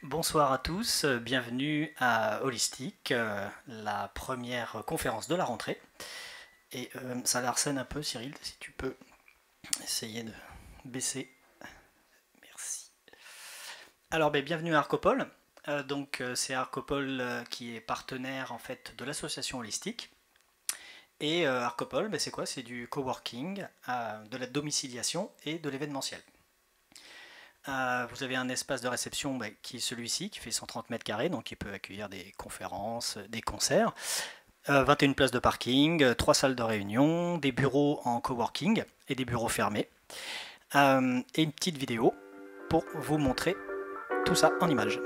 Bonsoir à tous, bienvenue à Holistique, la première conférence de la rentrée. Et ça l'arsène un peu, Cyril, si tu peux essayer de baisser. Merci. Alors, bienvenue à Arcopole. C'est Arcopole qui est partenaire en fait de l'association Holistique. Et Arcopole, c'est quoi? C'est du coworking, de la domiciliation et de l'événementiel. Vous avez un espace de réception qui est celui-ci, qui fait 130 mètres carrés, donc qui peut accueillir des conférences, des concerts. 21 places de parking, 3 salles de réunion, des bureaux en coworking et des bureaux fermés. Et une petite vidéo pour vous montrer tout ça en images.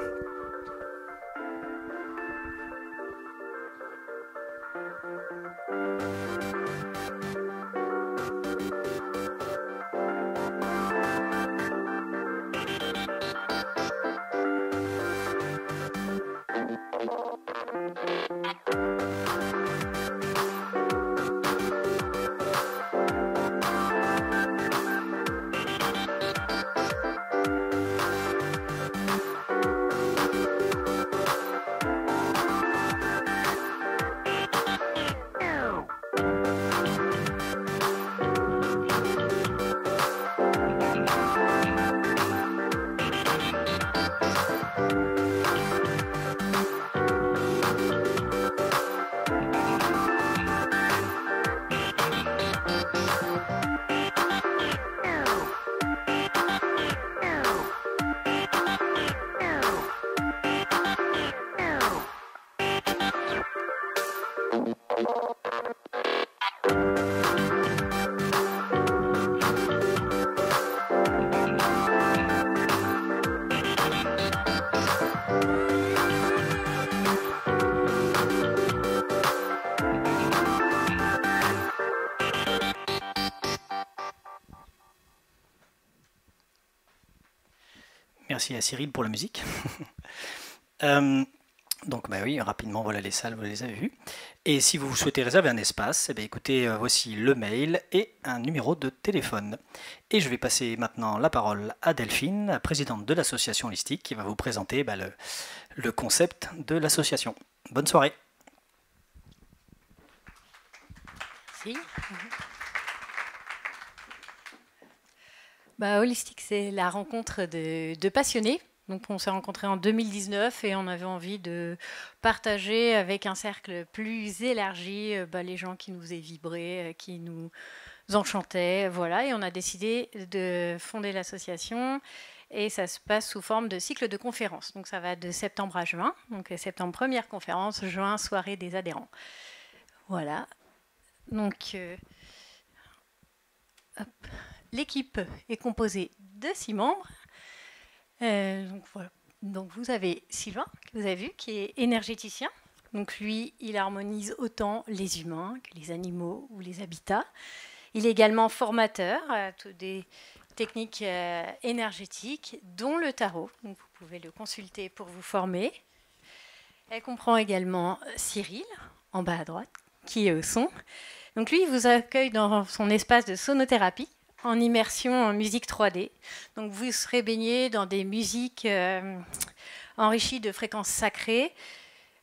Merci à Cyril pour la musique. Oui, rapidement, voilà les salles, vous les avez vues. Et si vous souhaitez réserver un espace, écoutez, voici le mail et un numéro de téléphone. Et je vais passer maintenant la parole à Delphine, présidente de l'association Holistique, qui va vous présenter le concept de l'association. Bonne soirée. Merci. Holistique, c'est la rencontre de passionnés. Donc, on s'est rencontrés en 2019 et on avait envie de partager avec un cercle plus élargi les gens qui nous faisaient vibrer, qui nous enchantaient. Voilà, et on a décidé de fonder l'association et ça se passe sous forme de cycle de conférences. Donc, ça va de septembre à juin. Donc, septembre, première conférence, juin, soirée des adhérents. Voilà. Donc, l'équipe est composée de 6 membres. Voilà. Donc vous avez Sylvain, que vous avez vu, qui est énergéticien. Donc lui, il harmonise autant les humains que les animaux ou les habitats. Il est également formateur à toutes des techniques énergétiques, dont le tarot. Donc vous pouvez le consulter pour vous former. Elle comprend également Cyril, en bas à droite, qui est au son. Donc lui, il vous accueille dans son espace de sonothérapie, en immersion en musique 3D. Donc vous serez baigné dans des musiques enrichies de fréquences sacrées,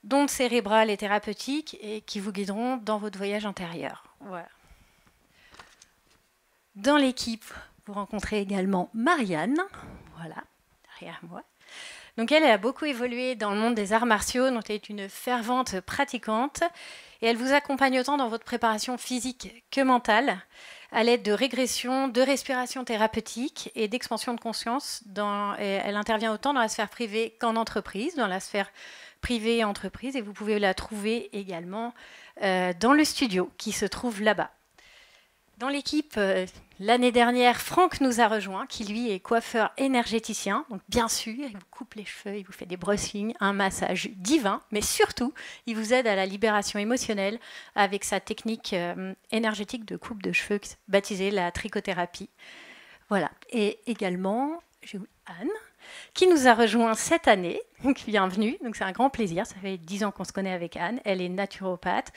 d'ondes cérébrales et thérapeutiques, et qui vous guideront dans votre voyage intérieur. Voilà. Dans l'équipe, vous rencontrez également Marianne, voilà, derrière moi. Donc elle a beaucoup évolué dans le monde des arts martiaux, donc elle est une fervente pratiquante, et elle vous accompagne autant dans votre préparation physique que mentale, à l'aide de régression, de respiration thérapeutique et d'expansion de conscience. Elle intervient autant dans la sphère privée qu'en entreprise, dans la sphère privée et entreprise, et vous pouvez la trouver également dans le studio qui se trouve là-bas. Dans l'équipe, l'année dernière, Franck nous a rejoint, qui lui est coiffeur énergéticien. Donc bien sûr, il vous coupe les cheveux, il vous fait des brushings, un massage divin, mais surtout, il vous aide à la libération émotionnelle avec sa technique énergétique de coupe de cheveux baptisée la trichothérapie. Voilà. Et également, j'ai Anne, qui nous a rejoint cette année. Donc bienvenue, donc c'est un grand plaisir. Ça fait 10 ans qu'on se connaît avec Anne. Elle est naturopathe,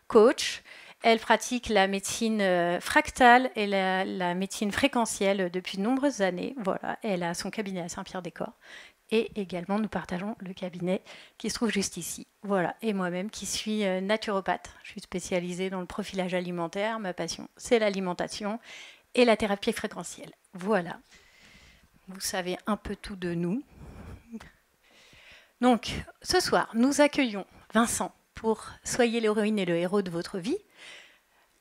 coach. Elle pratique la médecine fractale et la médecine fréquentielle depuis de nombreuses années. Voilà, elle a son cabinet à Saint-Pierre-des-Corps. Et également, nous partageons le cabinet qui se trouve juste ici. Voilà, et moi-même qui suis naturopathe. Je suis spécialisée dans le profilage alimentaire. Ma passion, c'est l'alimentation et la thérapie fréquentielle. Voilà, vous savez un peu tout de nous. Donc, ce soir, nous accueillons Vincent pour « Soyez l'héroïne et le héros de votre vie ».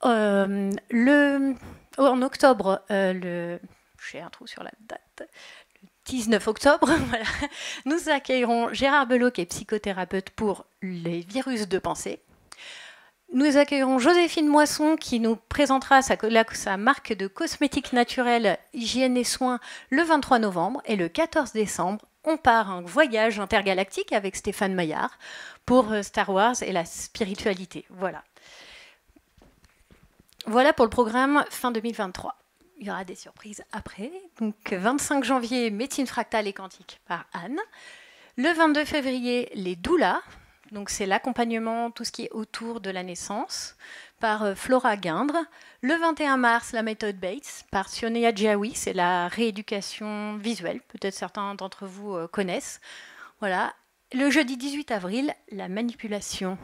En octobre, j'ai un trou sur la date, 19 octobre, voilà, nous accueillerons Gérard Belot, qui est psychothérapeute pour les virus de pensée. Nous accueillerons Joséphine Moisson, qui nous présentera sa marque de cosmétiques naturels, hygiène et soins, le 23 novembre. Et le 14 décembre, on part en voyage intergalactique avec Stéphane Maillard pour Star Wars et la spiritualité. Voilà. Voilà pour le programme fin 2023. Il y aura des surprises après. Donc, 25 janvier, médecine fractale et quantique par Anne. Le 22 février, les doulas. Donc, c'est l'accompagnement, tout ce qui est autour de la naissance, par Flora Guindre. Le 21 mars, la méthode Bates, par Sionéa Djaoui. C'est la rééducation visuelle. Peut-être certains d'entre vous connaissent. Voilà. Le jeudi 18 avril, la manipulation.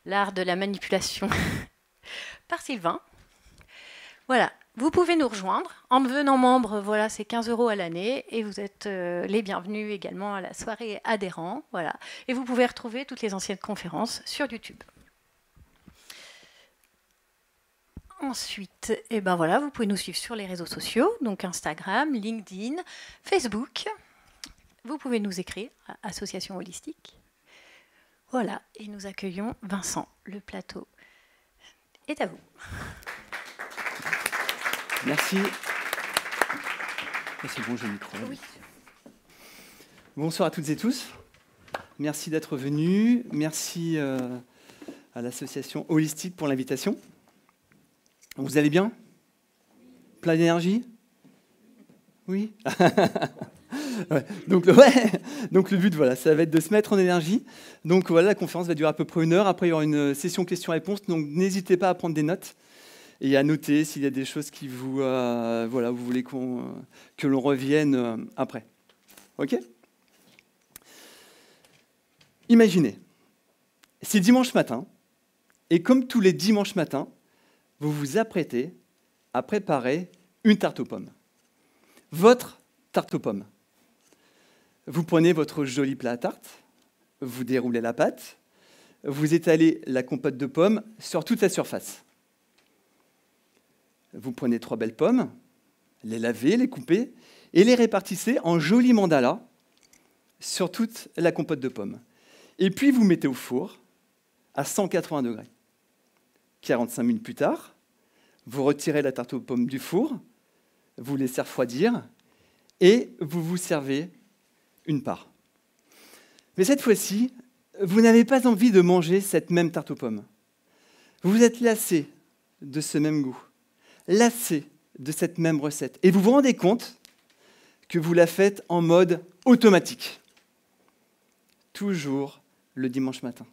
L'art de la manipulation par Sylvain. Voilà. Vous pouvez nous rejoindre en devenant membre, voilà, c'est 15 € à l'année et vous êtes les bienvenus également à la soirée adhérents, voilà. Et vous pouvez retrouver toutes les anciennes conférences sur YouTube. Ensuite, eh ben voilà, vous pouvez nous suivre sur les réseaux sociaux, donc Instagram, LinkedIn, Facebook. Vous pouvez nous écrire à Association Holistique. Voilà, et nous accueillons Vincent. Le plateau est à vous. Merci. C'est bon, j'ai le micro. Oui. Bonsoir à toutes et tous. Merci d'être venus. Merci à l'association Holistique pour l'invitation. Vous allez bien? Plein d'énergie? Oui. Ouais. Donc le but, voilà, ça va être de se mettre en énergie. Donc voilà, la conférence va durer à peu près 1 heure. Après, il y aura une session questions-réponses. Donc n'hésitez pas à prendre des notes et à noter s'il y a des choses qui vous voulez que l'on revienne après. OK? Imaginez, c'est dimanche matin, et comme tous les dimanches matins, vous vous apprêtez à préparer une tarte aux pommes. Votre tarte aux pommes. Vous prenez votre joli plat à tarte, vous déroulez la pâte, vous étalez la compote de pommes sur toute la surface. Vous prenez 3 belles pommes, les lavez, les coupez, et les répartissez en jolis mandalas sur toute la compote de pommes. Et puis vous mettez au four à 180 degrés. 45 minutes plus tard, vous retirez la tarte aux pommes du four, vous laissez refroidir, et vous vous servez une part. Mais cette fois-ci, vous n'avez pas envie de manger cette même tarte aux pommes. Vous êtes lassé de ce même goût, lassé de cette même recette. Et vous vous rendez compte que vous la faites en mode automatique. Toujours le dimanche matin.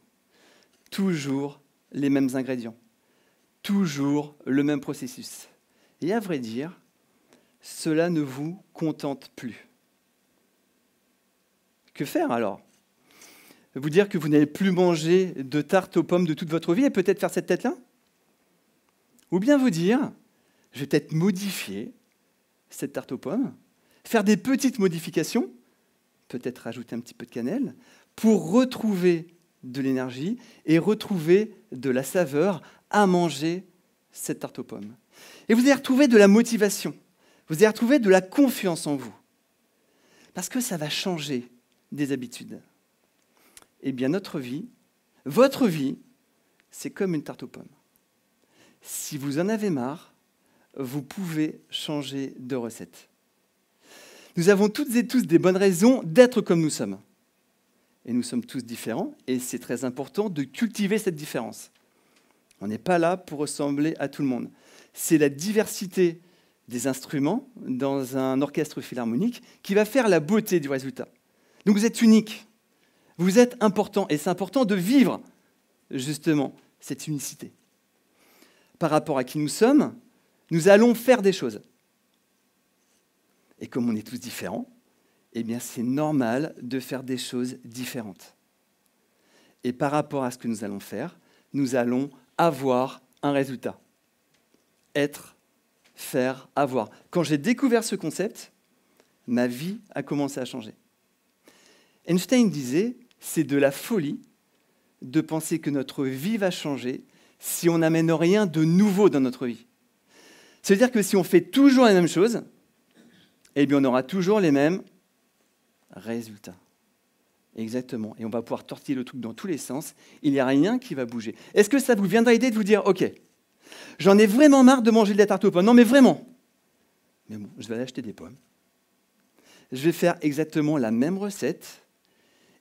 Toujours les mêmes ingrédients. Toujours le même processus. Et à vrai dire, cela ne vous contente plus. Que faire alors? Vous dire que vous n'allez plus manger de tarte aux pommes de toute votre vie et peut-être faire cette tête-là? Ou bien vous dire, je vais peut-être modifier cette tarte aux pommes, faire des petites modifications, peut-être rajouter un petit peu de cannelle, pour retrouver de l'énergie et retrouver de la saveur à manger cette tarte aux pommes. Et vous allez retrouver de la motivation, vous allez retrouver de la confiance en vous, parce que ça va changer des habitudes. Eh bien, notre vie, votre vie, c'est comme une tarte aux pommes. Si vous en avez marre, vous pouvez changer de recette. Nous avons toutes et tous des bonnes raisons d'être comme nous sommes. Et nous sommes tous différents, et c'est très important de cultiver cette différence. On n'est pas là pour ressembler à tout le monde. C'est la diversité des instruments dans un orchestre philharmonique qui va faire la beauté du résultat. Donc vous êtes unique, vous êtes important, et c'est important de vivre justement cette unicité. Par rapport à qui nous sommes, nous allons faire des choses. Et comme on est tous différents, eh bien c'est normal de faire des choses différentes. Et par rapport à ce que nous allons faire, nous allons avoir un résultat. Être, faire, avoir. Quand j'ai découvert ce concept, ma vie a commencé à changer. Einstein disait, c'est de la folie de penser que notre vie va changer si on n'amène rien de nouveau dans notre vie. C'est-à-dire que si on fait toujours la même chose, eh bien on aura toujours les mêmes résultats. Exactement. Et on va pouvoir tortiller le truc dans tous les sens. Il n'y a rien qui va bouger. Est-ce que ça vous viendra l'idée de vous dire, OK, j'en ai vraiment marre de manger de la tarte aux pommes. Non, mais vraiment. Mais bon, je vais aller acheter des pommes. Je vais faire exactement la même recette.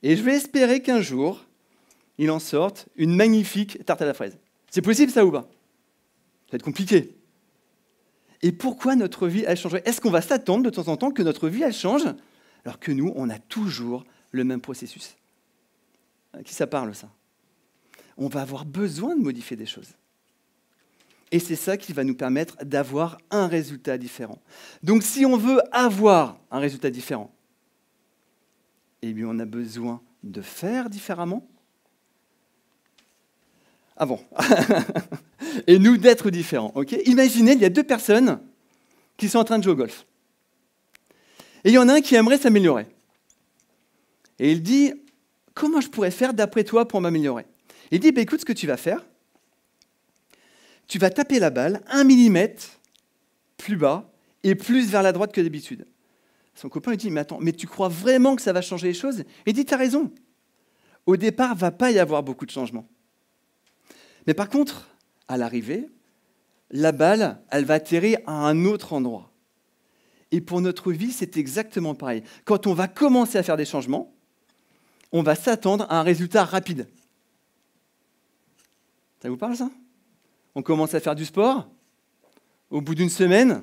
Et je vais espérer qu'un jour, il en sorte une magnifique tarte à la fraise. C'est possible, ça, ou pas? Ça va être compliqué. Et pourquoi notre vie, elle changerait? Est-ce qu'on va s'attendre de temps en temps que notre vie, elle change, alors que nous, on a toujours le même processus? À qui ça parle, ça? On va avoir besoin de modifier des choses. Et c'est ça qui va nous permettre d'avoir un résultat différent. Donc, si on veut avoir un résultat différent, eh bien, on a besoin de faire différemment. Ah bon. Et nous, d'être différents. Okay, imaginez, il y a deux personnes qui sont en train de jouer au golf. Et il y en a un qui aimerait s'améliorer. Et il dit, comment je pourrais faire d'après toi pour m'améliorer? Il dit, écoute, ce que tu vas faire, tu vas taper la balle 1 millimètre plus bas et plus vers la droite que d'habitude. Son copain lui dit, mais attends, mais tu crois vraiment que ça va changer les choses? Il dit, tu as raison. Au départ, il ne va pas y avoir beaucoup de changements. Mais par contre, à l'arrivée, la balle, elle va atterrir à un autre endroit. Et pour notre vie, c'est exactement pareil. Quand on va commencer à faire des changements, on va s'attendre à un résultat rapide. Ça vous parle, ça? On commence à faire du sport. Au bout d'une semaine,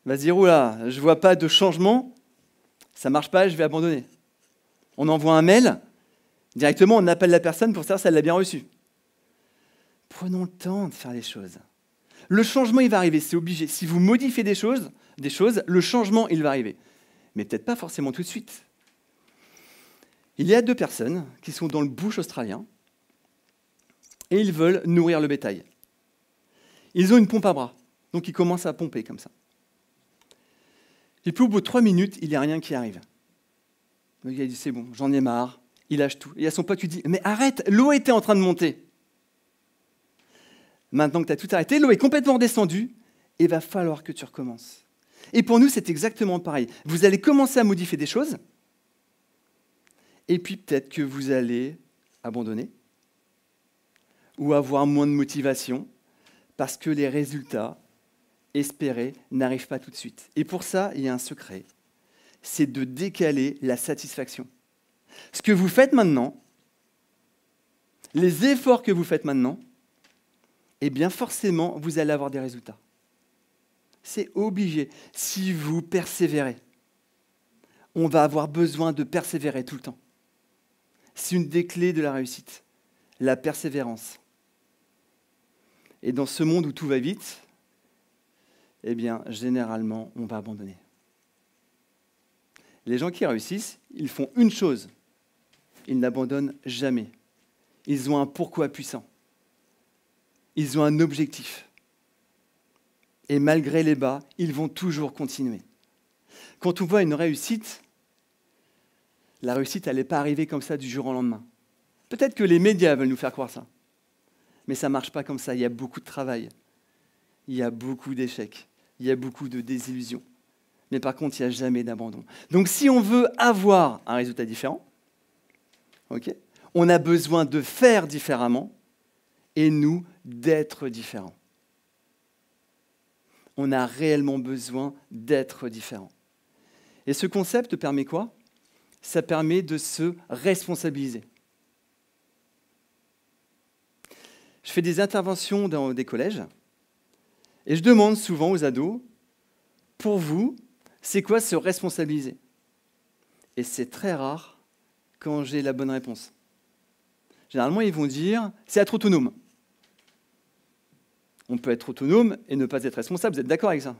on va se dire, oula, je ne vois pas de changement, ça ne marche pas, je vais abandonner. On envoie un mail, directement on appelle la personne pour savoir si elle l'a bien reçu. Prenons le temps de faire les choses. Le changement, il va arriver, c'est obligé. Si vous modifiez des choses, le changement, il va arriver. Mais peut-être pas forcément tout de suite. Il y a deux personnes qui sont dans le bush australien et ils veulent nourrir le bétail. Ils ont une pompe à bras, donc ils commencent à pomper comme ça. Et puis au bout de 3 minutes, il n'y a rien qui arrive. Le gars dit, c'est bon, j'en ai marre, il lâche tout. Et il y a son pote qui dit, mais arrête, l'eau était en train de monter. Maintenant que tu as tout arrêté, l'eau est complètement redescendue, et il va falloir que tu recommences. Et pour nous, c'est exactement pareil. Vous allez commencer à modifier des choses, et puis peut-être que vous allez abandonner, ou avoir moins de motivation, parce que les résultats espérés n'arrivent pas tout de suite. Et pour ça, il y a un secret, c'est de décaler la satisfaction. Ce que vous faites maintenant, les efforts que vous faites maintenant, eh bien forcément, vous allez avoir des résultats. C'est obligé. Si vous persévérez, on va avoir besoin de persévérer tout le temps. C'est une des clés de la réussite, la persévérance. Et dans ce monde où tout va vite, eh bien, généralement, on va abandonner. Les gens qui réussissent, ils font une chose. Ils n'abandonnent jamais. Ils ont un pourquoi puissant. Ils ont un objectif. Et malgré les bas, ils vont toujours continuer. Quand on voit une réussite, la réussite, elle n'est pas arrivée comme ça du jour au lendemain. Peut-être que les médias veulent nous faire croire ça. Mais ça ne marche pas comme ça. Il y a beaucoup de travail. Il y a beaucoup d'échecs. Il y a beaucoup de désillusions. Mais par contre, il n'y a jamais d'abandon. Donc si on veut avoir un résultat différent, on a besoin de faire différemment et nous, d'être différents. On a réellement besoin d'être différents. Et ce concept permet quoi? Ça permet de se responsabiliser. Je fais des interventions dans des collèges et je demande souvent aux ados, pour vous, c'est quoi se responsabiliser? Et c'est très rare quand j'ai la bonne réponse. Généralement, ils vont dire, c'est être autonome. On peut être autonome et ne pas être responsable. Vous êtes d'accord avec ça?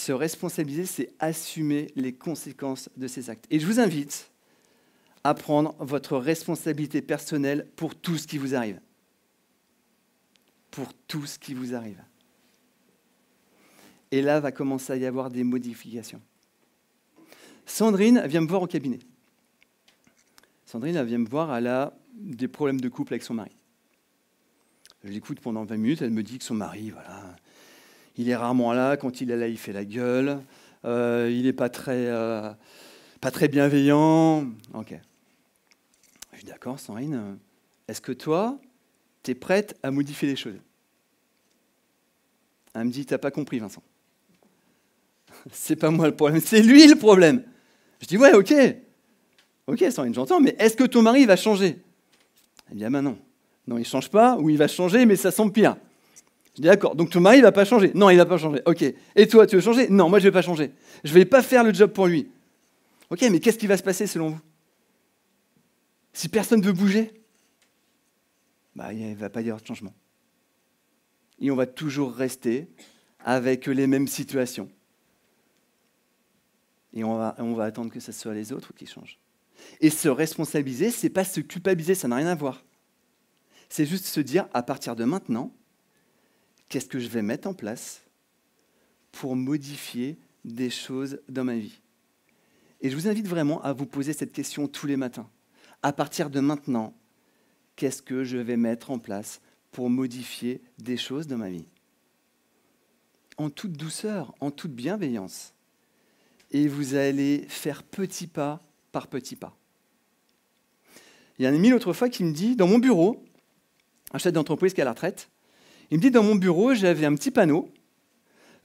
Se responsabiliser, c'est assumer les conséquences de ses actes. Et je vous invite à prendre votre responsabilité personnelle pour tout ce qui vous arrive. Pour tout ce qui vous arrive. Et là, va commencer à y avoir des modifications. Sandrine vient me voir au cabinet. Sandrine, elle vient me voir, elle a des problèmes de couple avec son mari. Je l'écoute pendant 20 minutes, elle me dit que son mari, voilà, il est rarement là, quand il est là, il fait la gueule, il n'est pas très bienveillant. Ok. Je dis d'accord, Sandrine, est-ce que toi, tu es prête à modifier les choses? Elle me dit, t'as pas compris, Vincent. C'est pas moi le problème, c'est lui le problème. Je dis, ouais, ok, Sandrine, j'entends, mais est-ce que ton mari va changer? Elle dit, ah ben non. Non, il ne change pas, ou il va changer, mais ça semble pire. Je dis, d'accord, donc ton mari ne va pas changer? Non, il ne va pas changer, ok. Et toi, tu veux changer? Non, moi, je ne vais pas changer. Je ne vais pas faire le job pour lui. Ok, mais qu'est-ce qui va se passer selon vous? Si personne ne veut bouger, bah, il ne va pas y avoir de changement. Et on va toujours rester avec les mêmes situations. Et on va attendre que ce soit les autres qui changent. Et se responsabiliser, ce n'est pas se culpabiliser, ça n'a rien à voir. C'est juste se dire, à partir de maintenant, qu'est-ce que je vais mettre en place pour modifier des choses dans ma vie? Et je vous invite vraiment à vous poser cette question tous les matins. À partir de maintenant, qu'est-ce que je vais mettre en place pour modifier des choses dans ma vie? En toute douceur, en toute bienveillance. Et vous allez faire petit pas par petit pas. Il y a un ami l'autre fois qui me dit, dans mon bureau, un chef d'entreprise qui est à la retraite, il me dit, dans mon bureau, j'avais un petit panneau,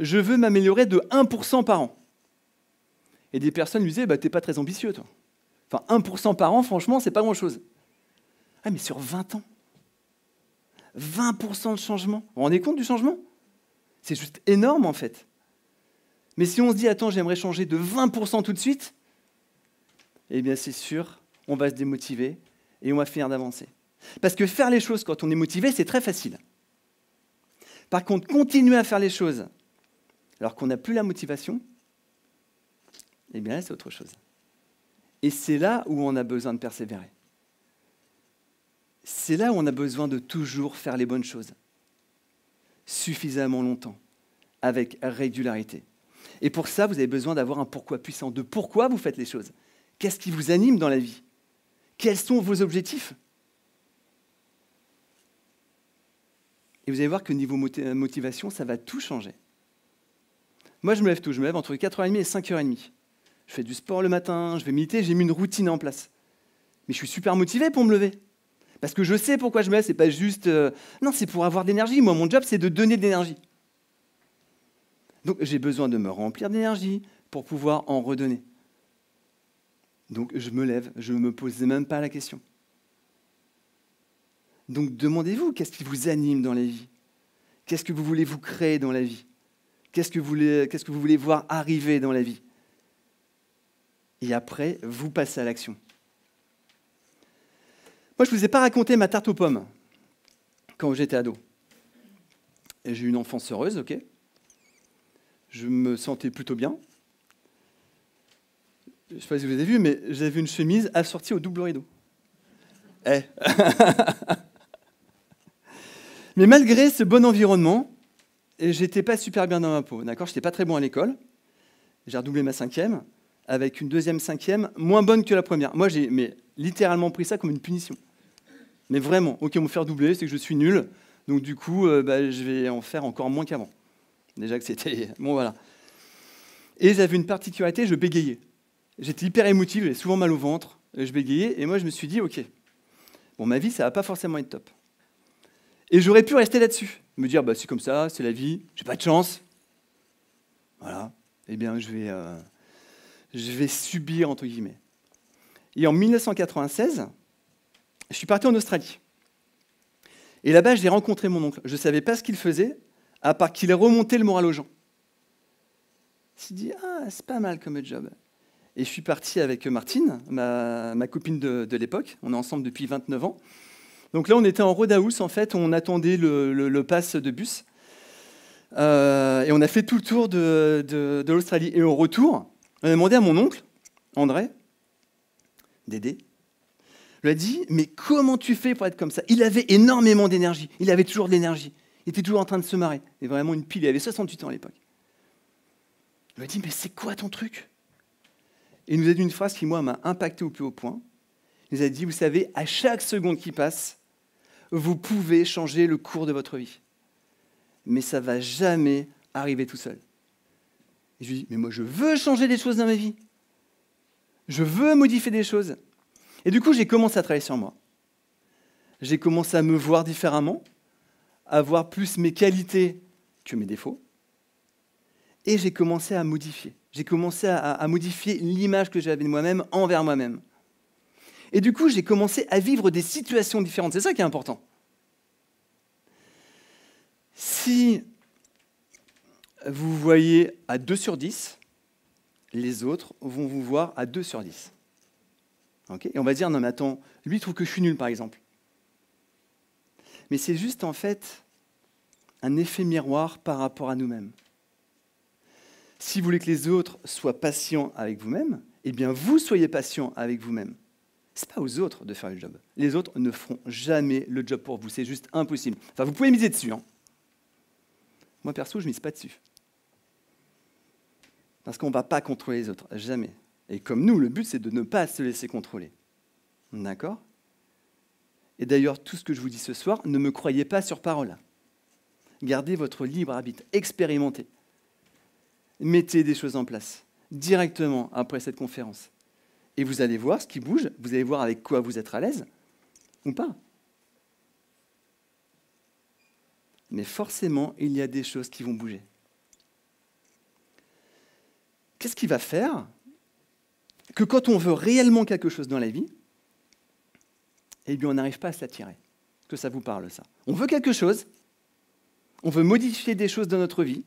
je veux m'améliorer de 1% par an. Et des personnes lui disaient, bah, t'es pas très ambitieux, toi. Enfin, 1% par an, franchement, c'est pas grand-chose. Ah, mais sur 20 ans, 20% de changement. Vous vous rendez compte du changement? C'est juste énorme, en fait. Mais si on se dit, attends, j'aimerais changer de 20% tout de suite, eh bien, c'est sûr, on va se démotiver et on va finir d'avancer. Parce que faire les choses quand on est motivé, c'est très facile. Par contre, continuer à faire les choses alors qu'on n'a plus la motivation, eh bien, c'est autre chose. Et c'est là où on a besoin de persévérer. C'est là où on a besoin de toujours faire les bonnes choses. Suffisamment longtemps, avec régularité. Et pour ça, vous avez besoin d'avoir un pourquoi puissant, de pourquoi vous faites les choses. Qu'est-ce qui vous anime dans la vie? Quels sont vos objectifs? Et vous allez voir que niveau motivation, ça va tout changer. Moi, je me lève tôt, je me lève entre 4h30 et 5h30. Je fais du sport le matin, je vais méditer, j'ai mis une routine en place. Mais je suis super motivé pour me lever. Parce que je sais pourquoi je me lève, c'est pas juste... Non, c'est pour avoir de l'énergie. Moi, mon job, c'est de donner de l'énergie. Donc, j'ai besoin de me remplir d'énergie pour pouvoir en redonner. Donc, je me lève, je ne me pose même pas la question. Donc, demandez-vous, qu'est-ce qui vous anime dans la vie? Qu'est-ce que vous voulez vous créer dans la vie? Qu'est-ce que vous voulez voir arriver dans la vie? Et après, vous passez à l'action. Moi, je ne vous ai pas raconté ma tarte aux pommes quand j'étais ado. Et j'ai eu une enfance heureuse, ok? Je me sentais plutôt bien. Je ne sais pas si vous avez vu, mais j'avais une chemise assortie au double rideau. Mais malgré ce bon environnement, j'étais pas super bien dans ma peau. D'accord, j'étais pas très bon à l'école. J'ai redoublé ma 5e avec une deuxième 5e moins bonne que la première. Moi, j'ai littéralement pris ça comme une punition. Mais vraiment, ok, me faire doubler, c'est que je suis nul. Donc du coup, je vais en faire encore moins qu'avant. Déjà que c'était... Bon, voilà. Et j'avais une particularité, je bégayais. J'étais hyper émotif, j'avais souvent mal au ventre, je bégayais. Et moi, je me suis dit, ok, bon, ma vie, ça va pas forcément être top. Et j'aurais pu rester là-dessus. Me dire, c'est comme ça, c'est la vie, j'ai pas de chance. Voilà. Eh bien, je vais subir, entre guillemets. Et en 1996, je suis parti en Australie. Et là-bas, j'ai rencontré mon oncle. Je ne savais pas ce qu'il faisait, à part qu'il ait remonté le moral aux gens. Je me suis dit, c'est pas mal comme job. Et je suis parti avec Martine, ma copine de l'époque. On est ensemble depuis 29 ans. Donc là, on était en road house, en fait. On attendait le pass de bus. Et on a fait tout le tour de l'Australie. Et au retour, on a demandé à mon oncle, André, Dédé, je lui ai dit, mais comment tu fais pour être comme ça? Il avait énormément d'énergie, il avait toujours de l'énergie, il était toujours en train de se marrer. Et vraiment une pile, il avait 68 ans à l'époque. Je lui ai dit, mais c'est quoi ton truc? Et il nous a dit une phrase qui, moi, m'a impacté au plus haut point. Il nous a dit, vous savez, à chaque seconde qui passe, vous pouvez changer le cours de votre vie. Mais ça ne va jamais arriver tout seul. Et je lui dis, mais moi, je veux changer des choses dans ma vie. Je veux modifier des choses. Et du coup, j'ai commencé à travailler sur moi. J'ai commencé à me voir différemment, à voir plus mes qualités que mes défauts. Et j'ai commencé à modifier. J'ai commencé à modifier l'image que j'avais de moi-même envers moi-même. Et du coup, j'ai commencé à vivre des situations différentes. C'est ça qui est important. Si vous voyez à 2 sur 10, les autres vont vous voir à 2 sur 10. Okay? Et on va dire, non mais attends, lui il trouve que je suis nul par exemple. Mais c'est juste en fait un effet miroir par rapport à nous-mêmes. Si vous voulez que les autres soient patients avec vous-même, eh bien vous soyez patient avec vous-même. Ce n'est pas aux autres de faire le job. Les autres ne feront jamais le job pour vous, c'est juste impossible. Enfin, vous pouvez miser dessus. Hein. Moi perso, je ne mise pas dessus. Parce qu'on ne va pas contrôler les autres, jamais. Et comme nous, le but, c'est de ne pas se laisser contrôler. D'accord? Et d'ailleurs, tout ce que je vous dis ce soir, ne me croyez pas sur parole. Gardez votre libre arbitre, expérimentez. Mettez des choses en place, directement après cette conférence. Et vous allez voir ce qui bouge, vous allez voir avec quoi vous êtes à l'aise, ou pas. Mais forcément, il y a des choses qui vont bouger. Qu'est-ce qui va faire que quand on veut réellement quelque chose dans la vie, eh bien on n'arrive pas à se l'attirer? Est-ce que ça vous parle, ça? On veut quelque chose, on veut modifier des choses dans notre vie,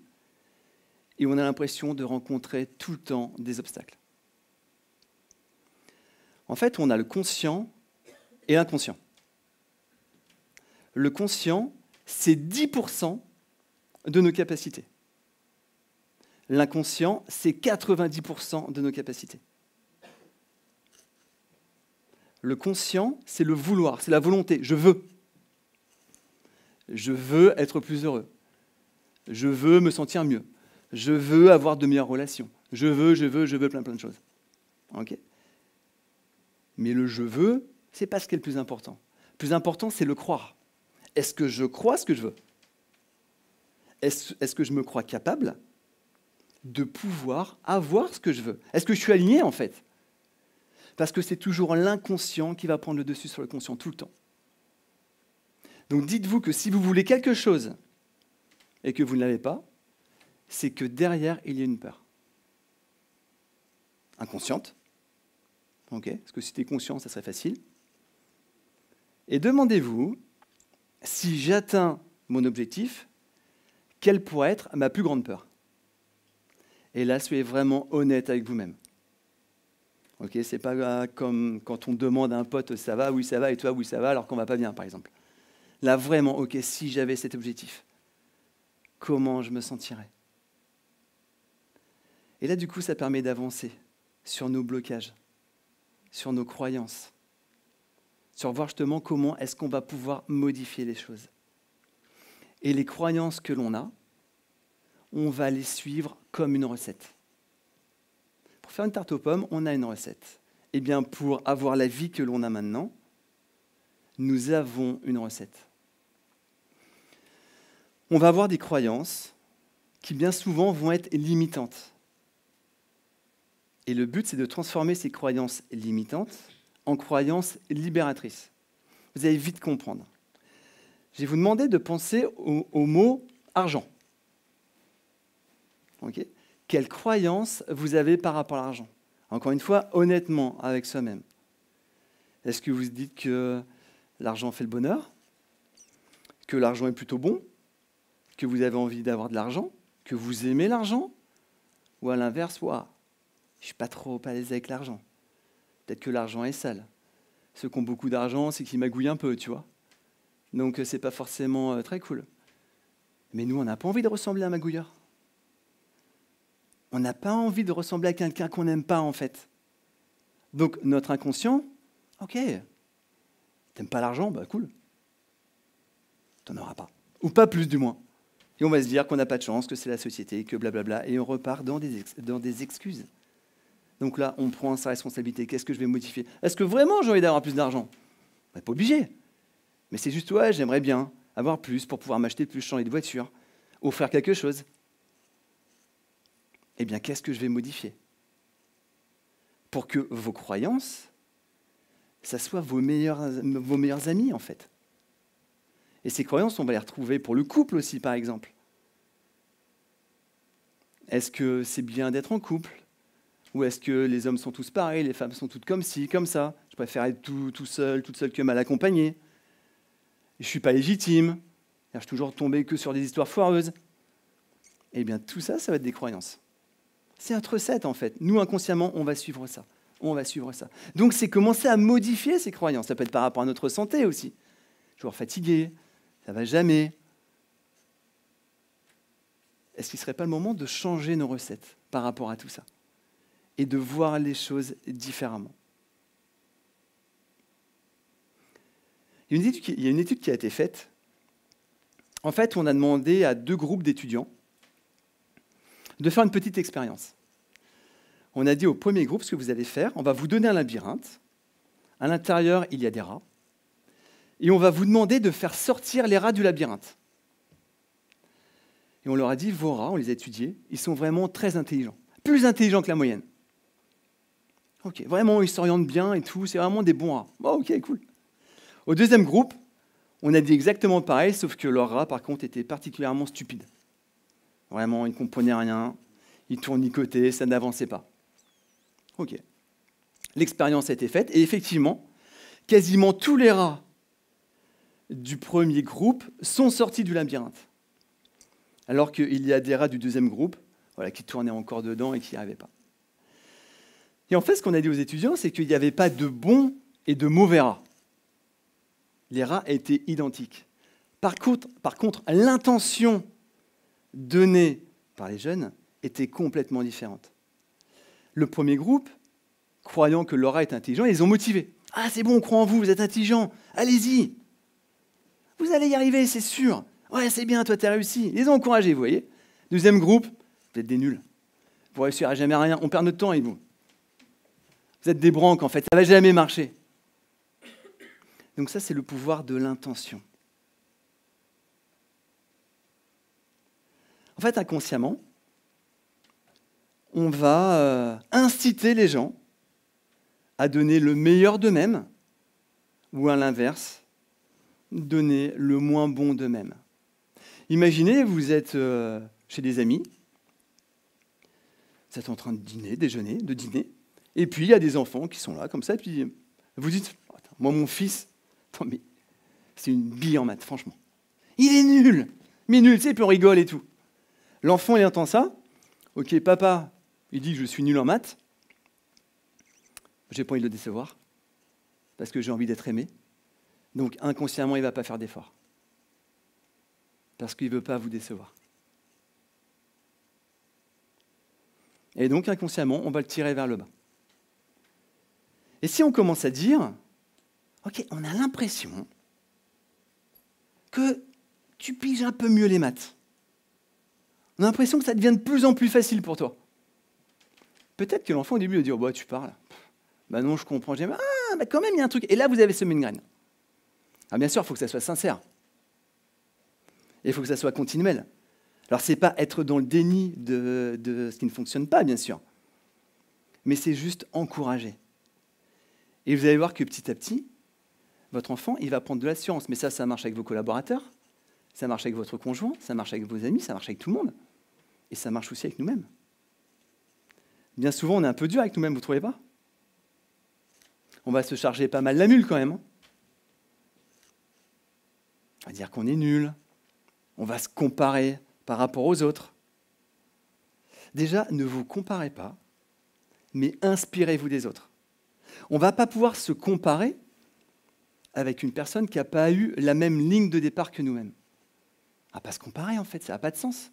et on a l'impression de rencontrer tout le temps des obstacles. En fait, on a le conscient et l'inconscient. Le conscient, c'est 10% de nos capacités. L'inconscient, c'est 90% de nos capacités. Le conscient, c'est le vouloir, c'est la volonté. Je veux. Je veux être plus heureux. Je veux me sentir mieux. Je veux avoir de meilleures relations. Je veux plein de choses. Okay? Mais le je veux, ce n'est pas ce qui est le plus important. Le plus important, c'est le croire. Est-ce que je crois ce que je veux? Est-ce que je me crois capable de pouvoir avoir ce que je veux? Est-ce que je suis aligné, en fait? Parce que c'est toujours l'inconscient qui va prendre le dessus sur le conscient, tout le temps. Donc dites-vous que si vous voulez quelque chose et que vous ne l'avez pas, c'est que derrière, il y a une peur. Inconsciente. Okay. Parce que si tu es conscient, ça serait facile. Et demandez-vous, si j'atteins mon objectif, quelle pourrait être ma plus grande peur? Et là, soyez vraiment honnête avec vous-même. Okay, c'est pas comme quand on demande à un pote « ça va ?» « Oui, ça va. Et toi, oui, ça va ?» alors qu'on ne va pas bien, par exemple. Là, vraiment, ok, si j'avais cet objectif, comment je me sentirais? Et là, du coup, ça permet d'avancer sur nos blocages, sur nos croyances, sur voir justement comment est-ce qu'on va pouvoir modifier les choses. Et les croyances que l'on a, on va les suivre comme une recette. Pour faire une tarte aux pommes, on a une recette. Eh bien, pour avoir la vie que l'on a maintenant, nous avons une recette. On va avoir des croyances qui bien souvent vont être limitantes. Et le but, c'est de transformer ces croyances limitantes en croyances libératrices. Vous allez vite comprendre. Je vais vous demander de penser au mot argent. Okay? Quelle croyance vous avez par rapport à l'argent? Encore une fois, honnêtement, avec soi-même. Est-ce que vous dites que l'argent fait le bonheur? Que l'argent est plutôt bon? Que vous avez envie d'avoir de l'argent? Que vous aimez l'argent? Ou à l'inverse, je ne suis pas trop à l'aise avec l'argent. Peut-être que l'argent est sale. Ceux qui ont beaucoup d'argent, c'est qu'ils magouillent un peu, tu vois. Donc, ce n'est pas forcément très cool. Mais nous, on n'a pas envie de ressembler à un magouilleur. On n'a pas envie de ressembler à quelqu'un qu'on n'aime pas, en fait. Donc, notre inconscient, ok, t'aimes pas l'argent, bah cool. T'en auras pas. Ou pas plus, du moins. Et on va se dire qu'on n'a pas de chance, que c'est la société, que blablabla, et on repart dans des excuses. Donc là, on prend sa responsabilité. Qu'est-ce que je vais modifier? Est-ce que vraiment j'ai envie d'avoir plus d'argent? Pas obligé. Mais c'est juste, ouais, j'aimerais bien avoir plus pour pouvoir m'acheter plus, changer de voiture, offrir quelque chose. Eh bien, qu'est-ce que je vais modifier? Pour que vos croyances, ça soit vos meilleurs amis, en fait. Et ces croyances, on va les retrouver pour le couple aussi, par exemple. Est-ce que c'est bien d'être en couple? Ou est-ce que les hommes sont tous pareils, les femmes sont toutes comme ci, comme ça? Je préfère être tout seul, toute seule que mal accompagné. Je ne suis pas légitime. Je suis toujours tombé que sur des histoires foireuses. Eh bien, tout ça, ça va être des croyances. C'est notre recette, en fait. Nous, inconsciemment, on va suivre ça. On va suivre ça. Donc, c'est commencer à modifier ces croyances. Ça peut être par rapport à notre santé aussi. Toujours fatigué, ça ne va jamais. Est-ce qu'il ne serait pas le moment de changer nos recettes par rapport à tout ça? Et de voir les choses différemment. Il y a une étude qui a été faite. En fait, on a demandé à 2 groupes d'étudiants de faire une petite expérience. On a dit au premier groupe, ce que vous allez faire, on va vous donner un labyrinthe. À l'intérieur, il y a des rats. Et on va vous demander de faire sortir les rats du labyrinthe. Et on leur a dit, vos rats, on les a étudiés, ils sont vraiment très intelligents. Plus intelligents que la moyenne. Ok, vraiment, ils s'orientent bien et tout, c'est vraiment des bons rats. Bon, ok, cool. Au deuxième groupe, on a dit exactement pareil, sauf que leurs rats, par contre, étaient particulièrement stupides. Vraiment, ils ne comprenaient rien, ils tournicotaient, ça n'avançait pas. Ok. L'expérience a été faite, et effectivement, quasiment tous les rats du premier groupe sont sortis du labyrinthe. Alors qu'il y a des rats du deuxième groupe, voilà, qui tournaient encore dedans et qui n'y arrivaient pas. Et en fait, ce qu'on a dit aux étudiants, c'est qu'il n'y avait pas de bons et de mauvais rats. Les rats étaient identiques. Par contre, l'intention donnée par les jeunes était complètement différente. Le premier groupe, croyant que leur rat est intelligent, ils les ont motivés. « Ah, c'est bon, on croit en vous, vous êtes intelligent, allez-y. Vous allez y arriver, c'est sûr. Ouais, c'est bien, toi, tu as réussi. » Ils les ont encouragés, vous voyez. Deuxième groupe, vous êtes des nuls. Vous ne réussirez jamais à rien, on perd notre temps avec vous. Vous êtes des branques, en fait, ça ne va jamais marcher. Donc ça, c'est le pouvoir de l'intention. En fait, inconsciemment, on va inciter les gens à donner le meilleur d'eux-mêmes ou à l'inverse, donner le moins bon d'eux-mêmes. Imaginez, vous êtes chez des amis, vous êtes en train de dîner, et puis il y a des enfants qui sont là, comme ça, et puis vous dites, moi mon fils, mais c'est une bille en maths, franchement. Il est nul, mais nul, tu sais, puis on rigole et tout. L'enfant, il entend ça, ok, papa, il dit que je suis nul en maths, j'ai pas envie de le décevoir, parce que j'ai envie d'être aimé, donc inconsciemment, il ne va pas faire d'effort, parce qu'il ne veut pas vous décevoir. Et donc, inconsciemment, on va le tirer vers le bas. Et si on commence à dire, ok, on a l'impression que tu piges un peu mieux les maths. On a l'impression que ça devient de plus en plus facile pour toi. Peut-être que l'enfant au début va dire, bah, tu parles. Bah non, je comprends jamais. Ah, bah quand même, il y a un truc. Et là, vous avez semé une graine. Ah, bien sûr, il faut que ça soit sincère. Et il faut que ça soit continuel. Alors, ce n'est pas être dans le déni de ce qui ne fonctionne pas, bien sûr. Mais c'est juste encourager. Et vous allez voir que petit à petit, votre enfant, il va prendre de l'assurance. Mais ça marche avec vos collaborateurs, ça marche avec votre conjoint, ça marche avec vos amis, ça marche avec tout le monde. Et ça marche aussi avec nous-mêmes. Bien souvent, on est un peu dur avec nous-mêmes, vous ne trouvez pas? On va se charger pas mal la mule quand même. On va dire qu'on est nul. On va se comparer par rapport aux autres. Déjà, ne vous comparez pas, mais inspirez-vous des autres. On ne va pas pouvoir se comparer avec une personne qui n'a pas eu la même ligne de départ que nous-mêmes. On ne va pas se comparer, en fait, ça n'a pas de sens.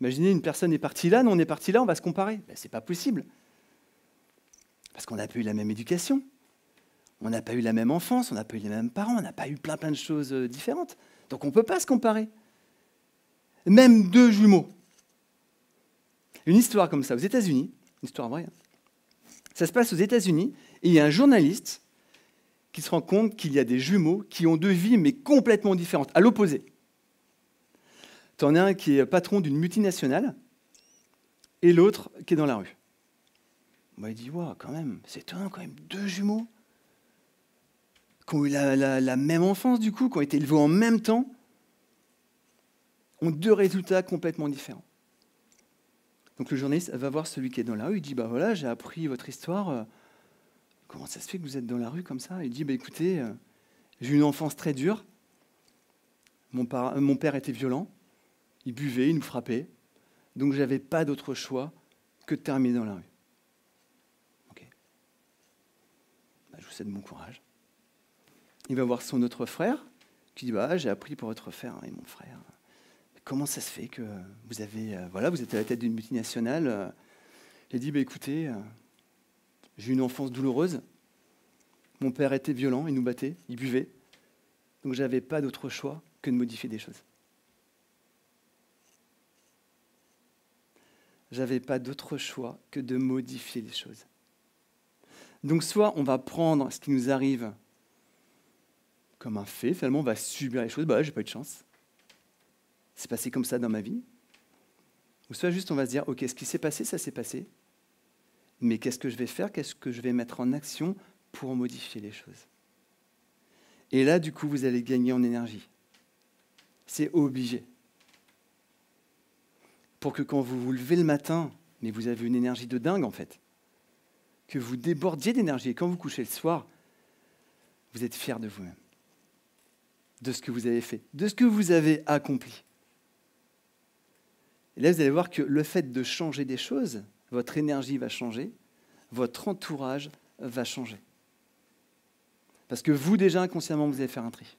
Imaginez, une personne est partie là, nous on est parti là, on va se comparer. Ben, ce n'est pas possible. Parce qu'on n'a pas eu la même éducation. On n'a pas eu la même enfance, on n'a pas eu les mêmes parents, on n'a pas eu plein de choses différentes. Donc on ne peut pas se comparer. Même deux jumeaux. Une histoire comme ça aux États-Unis, une histoire vraie. Ça se passe aux États-Unis et il y a un journaliste qui se rend compte qu'il y a des jumeaux qui ont deux vies mais complètement différentes, à l'opposé. Tu en as un qui est patron d'une multinationale et l'autre qui est dans la rue. Bon, il dit, wow, quand même, c'est étonnant quand même, deux jumeaux qui ont eu la même enfance du coup, qui ont été élevés en même temps, ont deux résultats complètement différents. Donc le journaliste va voir celui qui est dans la rue, il dit, bah voilà, j'ai appris votre histoire, comment ça se fait que vous êtes dans la rue comme ça? Il dit, bah écoutez, j'ai eu une enfance très dure, mon père était violent, il buvait, il nous frappait, donc j'avais pas d'autre choix que de terminer dans la rue. Ok. Bah, je vous souhaite bon courage. Il va voir son autre frère, qui dit, bah j'ai appris pour votre frère et mon frère. Comment ça se fait que vous avez, vous êtes à la tête d'une multinationale? Il dit, bah, écoutez, j'ai eu une enfance douloureuse. Mon père était violent, il nous battait, il buvait. Donc je n'avais pas d'autre choix que de modifier des choses. J'avais pas d'autre choix que de modifier les choses. Donc soit on va prendre ce qui nous arrive comme un fait, finalement on va subir les choses, bah j'ai pas eu de chance. C'est passé comme ça dans ma vie. Ou soit juste on va se dire, ok, ce qui s'est passé, ça s'est passé. Mais qu'est-ce que je vais faire? Qu'est-ce que je vais mettre en action pour modifier les choses? Et là, du coup, vous allez gagner en énergie. C'est obligé. Pour que quand vous vous levez le matin, mais vous avez une énergie de dingue en fait, que vous débordiez d'énergie. Et quand vous couchez le soir, vous êtes fiers de vous-même, de ce que vous avez fait, de ce que vous avez accompli. Et là, vous allez voir que le fait de changer des choses, votre énergie va changer, votre entourage va changer. Parce que vous, déjà, inconsciemment, vous allez faire un tri.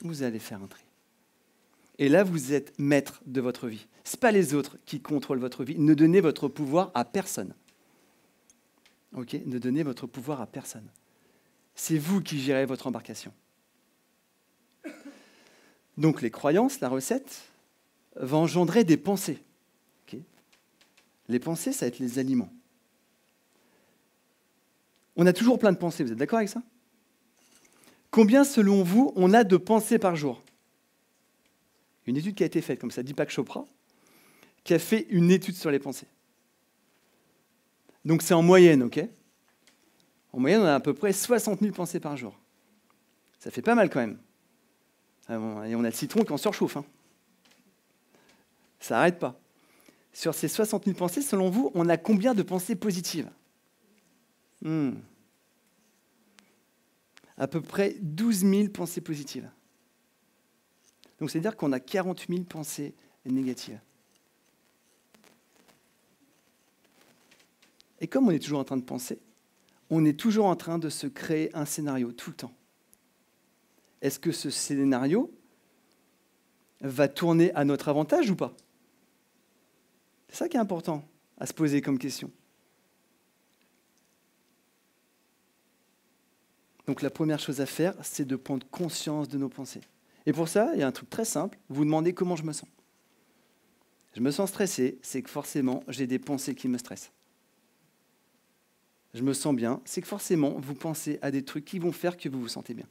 Vous allez faire un tri. Et là, vous êtes maître de votre vie. Ce n'est pas les autres qui contrôlent votre vie. Ne donnez votre pouvoir à personne. Ok ? Ne donnez votre pouvoir à personne. C'est vous qui gérez votre embarcation. Donc les croyances, la recette, va engendrer des pensées. Okay. Les pensées, ça va être les aliments. On a toujours plein de pensées, vous êtes d'accord avec ça? Combien, selon vous, on a de pensées par jour? Une étude qui a été faite, comme ça, Deepak Chopra, qui a fait une étude sur les pensées. Donc c'est en moyenne, ok? En moyenne, on a à peu près 60 000 pensées par jour. Ça fait pas mal quand même. Et on a le citron qui en surchauffe. Hein. Ça n'arrête pas. Sur ces 60 000 pensées, selon vous, on a combien de pensées positives? À peu près 12 000 pensées positives. Donc c'est-à-dire qu'on a 40 000 pensées négatives. Et comme on est toujours en train de penser, on est toujours en train de se créer un scénario tout le temps. Est-ce que ce scénario va tourner à notre avantage ou pas? C'est ça qui est important à se poser comme question. Donc la première chose à faire, c'est de prendre conscience de nos pensées. Et pour ça, il y a un truc très simple, vous vous demandez comment je me sens. Je me sens stressé, c'est que forcément, j'ai des pensées qui me stressent. Je me sens bien, c'est que forcément, vous pensez à des trucs qui vont faire que vous vous sentez bien.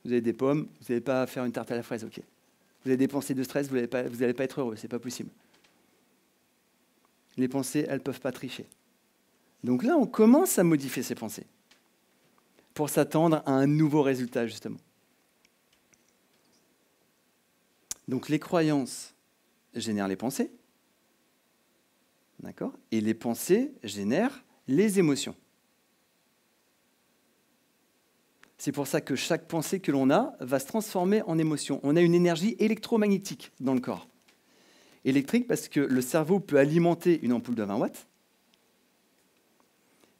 Vous avez des pommes, vous n'allez pas faire une tarte à la fraise, ok. Vous avez des pensées de stress, vous n'allez pas être heureux, c'est pas possible. Les pensées, elles ne peuvent pas tricher. Donc là, on commence à modifier ces pensées pour s'attendre à un nouveau résultat, justement. Donc les croyances génèrent les pensées, d'accord ? Et les pensées génèrent les émotions. C'est pour ça que chaque pensée que l'on a va se transformer en émotion. On a une énergie électromagnétique dans le corps. Électrique parce que le cerveau peut alimenter une ampoule de 20 watts.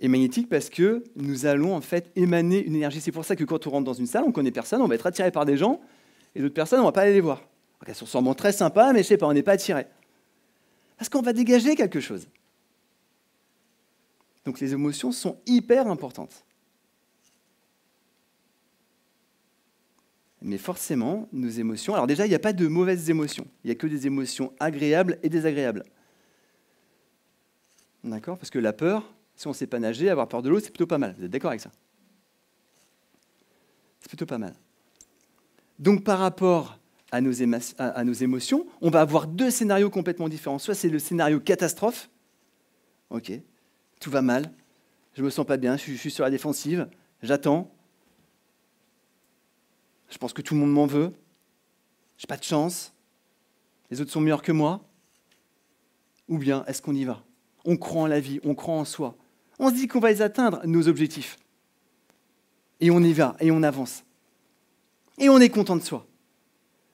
est magnétique parce que nous allons en fait émaner une énergie. C'est pour ça que quand on rentre dans une salle, on ne connaît personne, on va être attiré par des gens, et d'autres personnes, on ne va pas aller les voir. Elles sont sûrement très sympas, mais je ne sais pas, on n'est pas attiré. Parce qu'on va dégager quelque chose. Donc les émotions sont hyper importantes. Mais forcément, nos émotions... Alors déjà, il n'y a pas de mauvaises émotions. Il n'y a que des émotions agréables et désagréables. D'accord ? Parce que la peur, si on ne sait pas nager, avoir peur de l'eau, c'est plutôt pas mal. Vous êtes d'accord avec ça ? C'est plutôt pas mal. Donc par rapport à nos émotions, on va avoir deux scénarios complètement différents. Soit c'est le scénario catastrophe. Ok, tout va mal. Je ne me sens pas bien, je suis sur la défensive. J'attends. Je pense que tout le monde m'en veut. Je n'ai pas de chance. Les autres sont meilleurs que moi. Ou bien, est-ce qu'on y va ? On croit en la vie, on croit en soi. On se dit qu'on va les atteindre, nos objectifs. Et on y va, et on avance. Et on est content de soi.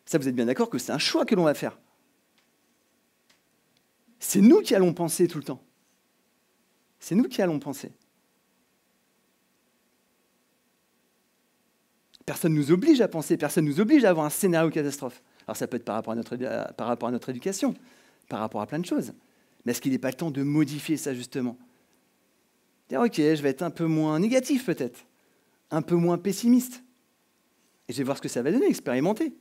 Ça, vous êtes bien d'accord que c'est un choix que l'on va faire. C'est nous qui allons penser tout le temps. C'est nous qui allons penser. Personne ne nous oblige à penser, personne ne nous oblige à avoir un scénario catastrophe. Alors ça peut être par rapport à notre éducation, par rapport à plein de choses. Mais est-ce qu'il n'est pas le temps de modifier ça justement ? Dire ok, je vais être un peu moins négatif peut-être, un peu moins pessimiste. Et je vais voir ce que ça va donner, expérimenter.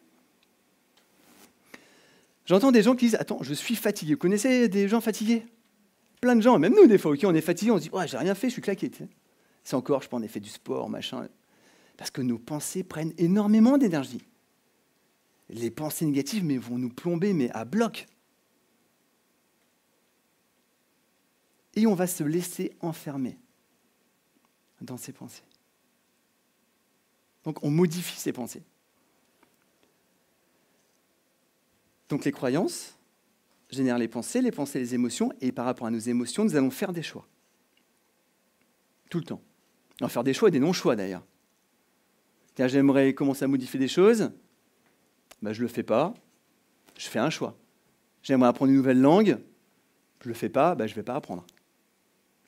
J'entends des gens qui disent « Attends, je suis fatigué ». Vous connaissez des gens fatigués ? Plein de gens, même nous des fois, on est fatigué, on se dit « Ouais, j'ai rien fait, je suis claqué. » C'est encore, je sais pas, on a fait du sport, machin. Parce que nos pensées prennent énormément d'énergie. Les pensées négatives vont nous plomber, mais à bloc. Et on va se laisser enfermer dans ces pensées. Donc on modifie ces pensées. Donc les croyances génèrent les pensées les émotions, et par rapport à nos émotions, nous allons faire des choix. Tout le temps. On va faire des choix et des non-choix d'ailleurs. Tiens, j'aimerais commencer à modifier des choses, je ne le fais pas, je fais un choix. J'aimerais apprendre une nouvelle langue, je ne le fais pas, je ne vais pas apprendre.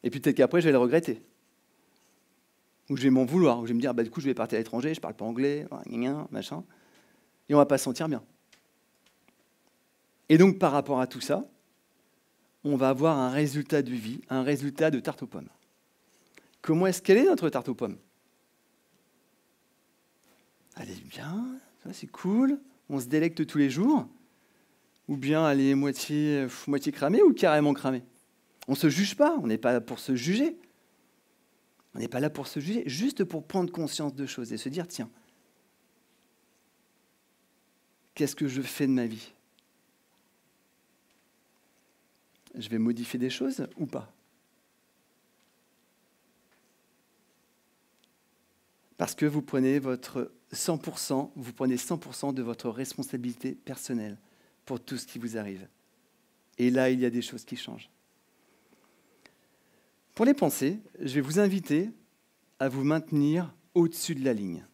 Et puis peut-être qu'après, je vais le regretter. Ou je vais m'en vouloir, ou je vais me dire, du coup, je vais partir à l'étranger, je ne parle pas anglais, machin, et on ne va pas se sentir bien. Et donc, par rapport à tout ça, on va avoir un résultat de vie, un résultat de tarte aux pommes. Comment est-ce qu'elle est, notre tarte aux pommes ? Elle est bien, c'est cool, on se délecte tous les jours, ou bien elle est moitié cramée ou carrément cramée. On ne se juge pas, on n'est pas là pour se juger. On n'est pas là pour se juger, juste pour prendre conscience de choses et se dire, tiens, qu'est-ce que je fais de ma vie ? Je vais modifier des choses ou pas ? Parce que vous prenez 100% de votre responsabilité personnelle pour tout ce qui vous arrive. Et là, il y a des choses qui changent. Pour les pensées, je vais vous inviter à vous maintenir au-dessus de la ligne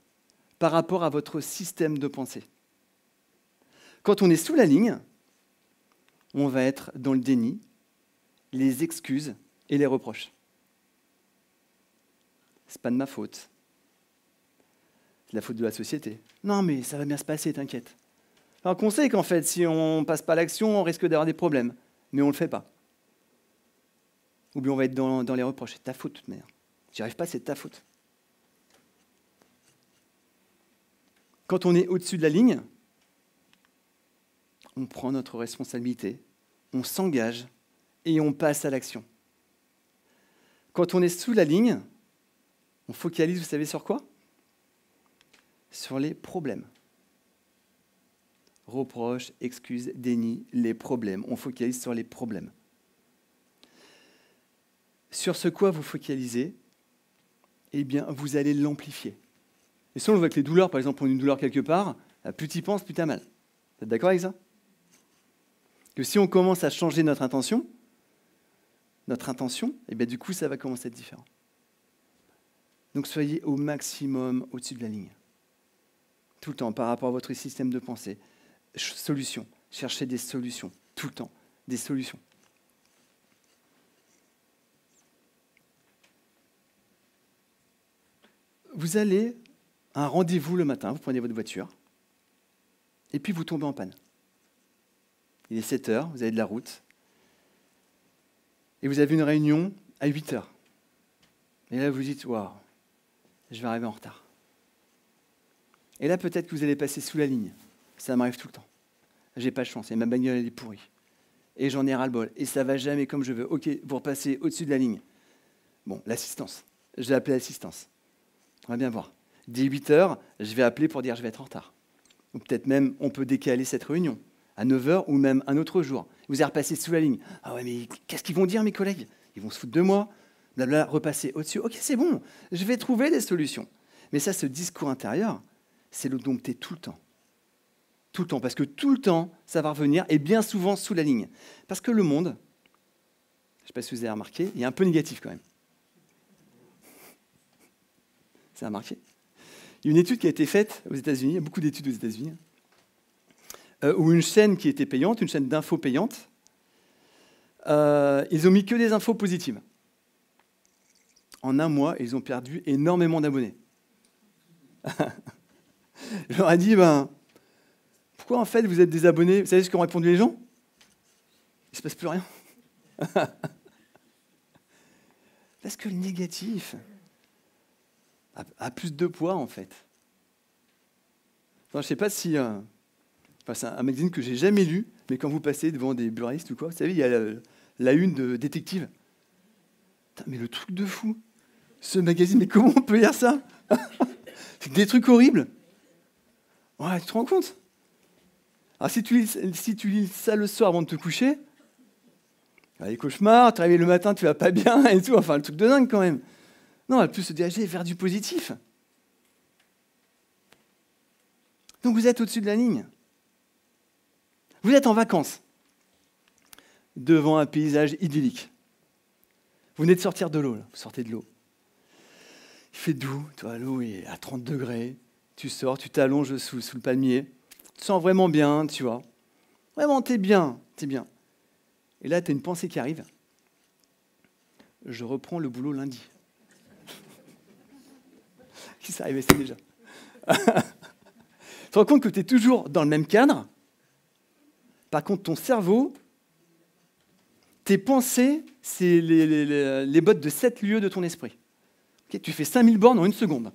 par rapport à votre système de pensée. Quand on est sous la ligne, on va être dans le déni, les excuses et les reproches. C'est pas de ma faute. C'est la faute de la société. Non, mais ça va bien se passer, t'inquiète. Alors qu'on sait qu'en fait, si on ne passe pas à l'action, on risque d'avoir des problèmes. Mais on ne le fait pas. Ou bien on va être dans les reproches. C'est ta faute, de toute manière. Si j'y arrive pas, c'est de ta faute. Quand on est au-dessus de la ligne, on prend notre responsabilité, on s'engage et on passe à l'action. Quand on est sous la ligne, on focalise, vous savez sur quoi ? Sur les problèmes. Reproches, excuses, déni, les problèmes. On focalise sur les problèmes. Sur ce quoi vous focalisez, eh bien, vous allez l'amplifier. Et ça, on le voit avec les douleurs, par exemple, on a une douleur quelque part, plus tu y penses, plus tu as mal. Vous êtes d'accord avec ça ? Que si on commence à changer notre intention, eh bien, du coup, ça va commencer à être différent. Donc, soyez au maximum au-dessus de la ligne. Tout le temps, par rapport à votre système de pensée. Solutions. Cherchez des solutions. Tout le temps. Des solutions. vous allez à un rendez-vous le matin, vous prenez votre voiture, et puis vous tombez en panne. Il est 7 heures, vous avez de la route, et vous avez une réunion à 8 heures. Et là, vous dites, waouh, je vais arriver en retard. Et là, peut-être que vous allez passer sous la ligne. Ça m'arrive tout le temps. J'ai pas de chance, et ma bagnole, elle est pourrie. Et j'en ai ras-le-bol, et ça va jamais comme je veux. Ok, vous repassez au-dessus de la ligne. Bon, l'assistance. Je vais appeler l'assistance. On va bien voir. Dès 8 heures, je vais appeler pour dire je vais être en retard. Ou peut-être même, on peut décaler cette réunion à 9 heures ou même un autre jour. Vous allez repasser sous la ligne. Ah ouais, mais qu'est-ce qu'ils vont dire, mes collègues? Ils vont se foutre de moi. Blabla, repasser au-dessus. Ok, c'est bon, je vais trouver des solutions. Mais ça, ce discours intérieur, c'est le dompter tout le temps. Tout le temps, parce que tout le temps, ça va revenir, et bien souvent sous la ligne. Parce que le monde, je ne sais pas si vous avez remarqué, il est un peu négatif quand même. Ça a remarqué? Il y a une étude qui a été faite aux États-Unis, il y a beaucoup d'études aux États-Unis, où une chaîne qui était payante, une chaîne d'infos payante, ils ont mis que des infos positives. En un mois, ils ont perdu énormément d'abonnés. Je leur ai dit, pourquoi en fait vous êtes désabonnés? Vous savez ce qu'ont répondu les gens? Il ne se passe plus rien. Parce que le négatif a plus de poids en fait. Enfin, je ne sais pas si... c'est un magazine que j'ai jamais lu, mais quand vous passez devant des buralistes ou quoi, vous savez, il y a la une de détective. Putain, mais le truc de fou, ce magazine, mais comment on peut lire ça? C'est des trucs horribles. Ouais, tu te rends compte? Alors si tu lis ça le soir avant de te coucher, les cauchemars, tu arrives le matin, tu vas pas bien et tout, enfin le truc de dingue quand même. Non, elle peut se diriger vers du positif. Donc vous êtes au-dessus de la ligne. Vous êtes en vacances, devant un paysage idyllique. Vous venez de sortir de l'eau, là. Vous sortez de l'eau. Il fait doux, toi, l'eau est à 30 degrés. Tu sors, tu t'allonges sous le palmier. Tu te sens vraiment bien, tu vois. Vraiment, t'es bien, t'es bien. Et là, tu as une pensée qui arrive. Je reprends le boulot lundi. Qui s'est arrivé ça déjà? Tu te rends compte que tu es toujours dans le même cadre. Par contre, ton cerveau, tes pensées, c'est les bottes de 7 lieues de ton esprit. Okay, tu fais 5000 bornes en 1 seconde.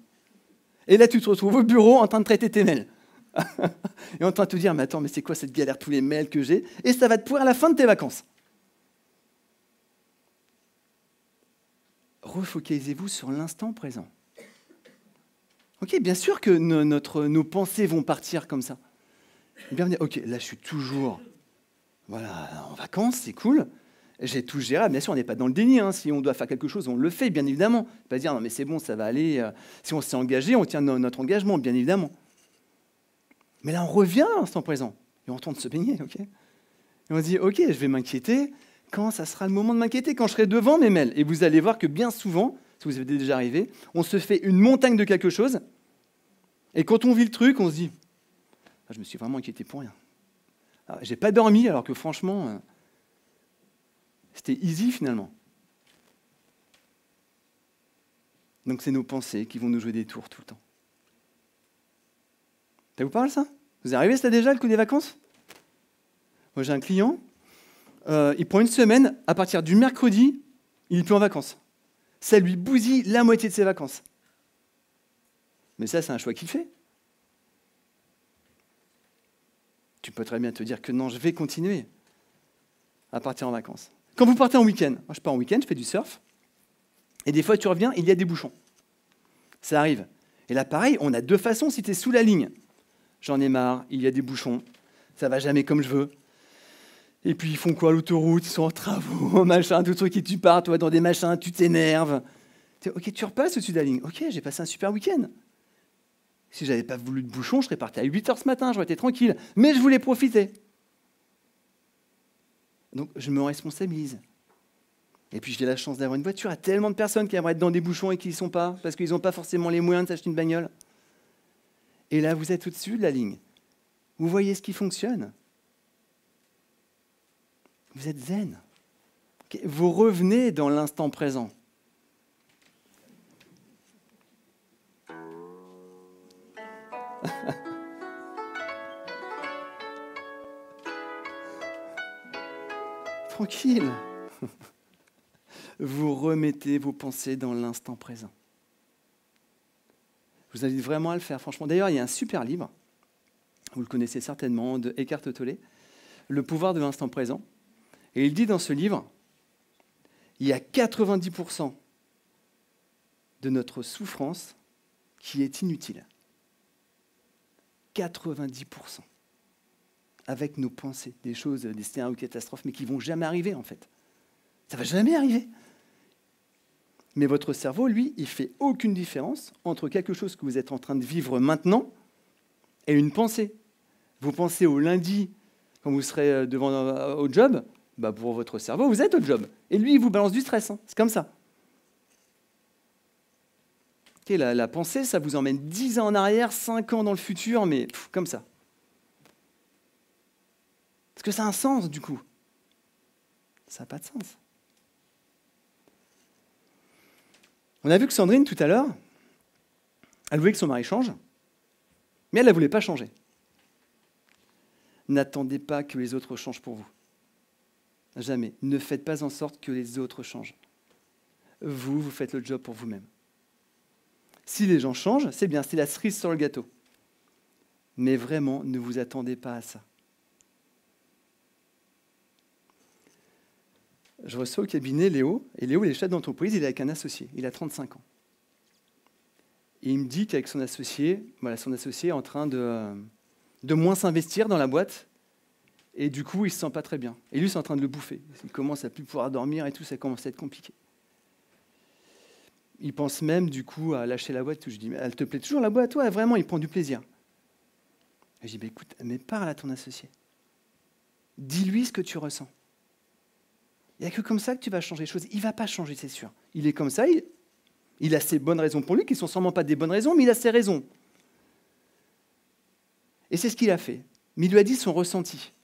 Et là, tu te retrouves au bureau en train de traiter tes mails. Et en train de te dire, mais attends, mais c'est quoi cette galère, tous les mails que j'ai? Et ça va te pourrir à la fin de tes vacances. Refocalisez-vous sur l'instant présent. Ok, bien sûr que nos pensées vont partir comme ça. Bien dire, ok, là je suis toujours en vacances, c'est cool. J'ai tout géré. Bien sûr, on n'est pas dans le déni. Hein. Si on doit faire quelque chose, on le fait, bien évidemment. Pas dire, non mais c'est bon, ça va aller. Si on s'est engagé, on tient notre engagement, bien évidemment. Mais là, on revient à l'instant présent. Et on tente de se baigner, ok? Et on se dit, ok, je vais m'inquiéter. Quand ça sera le moment de m'inquiéter? Quand je serai devant mes mails. Et vous allez voir que bien souvent, si vous êtes déjà arrivé, on se fait une montagne de quelque chose. Et quand on vit le truc, on se dit, je me suis vraiment inquiété pour rien. J'ai pas dormi, alors que franchement, c'était easy finalement. Donc c'est nos pensées qui vont nous jouer des tours tout le temps. Ça vous parle ça? Vous est arrivé ça déjà, le coup des vacances? Moi j'ai un client, il prend une semaine, à partir du mercredi, il n'est plus en vacances. Ça lui bousille la moitié de ses vacances. Mais ça, c'est un choix qu'il fait. Tu peux très bien te dire que non, je vais continuer à partir en vacances. Quand vous partez en week-end, moi je pars en week-end, je fais du surf, et des fois tu reviens, il y a des bouchons. Ça arrive. Et là, pareil, on a 2 façons si tu es sous la ligne. J'en ai marre, il y a des bouchons, ça va jamais comme je veux. Et puis ils font quoi, l'autoroute? Ils sont en travaux, machin, tout truc, et tu pars, toi, dans des machins, tu t'énerves. Ok, tu repasses au-dessus de la ligne. Ok, j'ai passé un super week-end. Si je n'avais pas voulu de bouchon, je serais parti à 8h ce matin, j'aurais été tranquille. Mais je voulais profiter. Donc, je me responsabilise. Et puis, j'ai la chance d'avoir une voiture. Il y a tellement de personnes qui aimeraient être dans des bouchons et qui n'y sont pas, parce qu'ils n'ont pas forcément les moyens de s'acheter une bagnole. Et là, vous êtes au-dessus de la ligne. Vous voyez ce qui fonctionne. Vous êtes zen. Okay. Vous revenez dans l'instant présent. Tranquille. Vous remettez vos pensées dans l'instant présent. Je vous invite vraiment à le faire, franchement. D'ailleurs, il y a un super livre, vous le connaissez certainement, de Eckhart Tolle, Le pouvoir de l'instant présent. Et il dit dans ce livre, il y a 90% de notre souffrance qui est inutile. 90%. Avec nos pensées, des choses, des scénarios ou catastrophes, mais qui ne vont jamais arriver en fait. Ça ne va jamais arriver. Mais votre cerveau, lui, il ne fait aucune différence entre quelque chose que vous êtes en train de vivre maintenant et une pensée. Vous pensez au lundi, quand vous serez au job, bah pour votre cerveau, vous êtes au job. Et lui, il vous balance du stress. Hein. C'est comme ça. Okay, la pensée, ça vous emmène 10 ans en arrière, 5 ans dans le futur, mais comme ça. Est-ce que ça a un sens, du coup? Ça n'a pas de sens. On a vu que Sandrine, tout à l'heure, elle voulait que son mari change, mais elle ne voulait pas changer. N'attendez pas que les autres changent pour vous. Jamais. Ne faites pas en sorte que les autres changent. Vous faites le job pour vous-même. Si les gens changent, c'est bien, c'est la cerise sur le gâteau. Mais vraiment, ne vous attendez pas à ça. Je reçois au cabinet Léo, et Léo, il est chef d'entreprise, il est avec un associé, il a 35 ans. Et il me dit qu'avec son associé est en train de moins s'investir dans la boîte, et du coup, il ne se sent pas très bien. Et lui, c'est en train de le bouffer. Il commence à ne plus pouvoir dormir et tout, ça commence à être compliqué. Il pense même, du coup, à lâcher la boîte. Je dis, mais elle te plaît toujours la boîte? Ouais, vraiment, il prend du plaisir. Et je dis, bah, écoute, mais parle à ton associé. Dis-lui ce que tu ressens. Il n'y a que comme ça que tu vas changer les choses. Il ne va pas changer, c'est sûr. Il est comme ça, il a ses bonnes raisons pour lui, qui ne sont sûrement pas des bonnes raisons, mais il a ses raisons. Et c'est ce qu'il a fait. Mais il lui a dit son ressenti.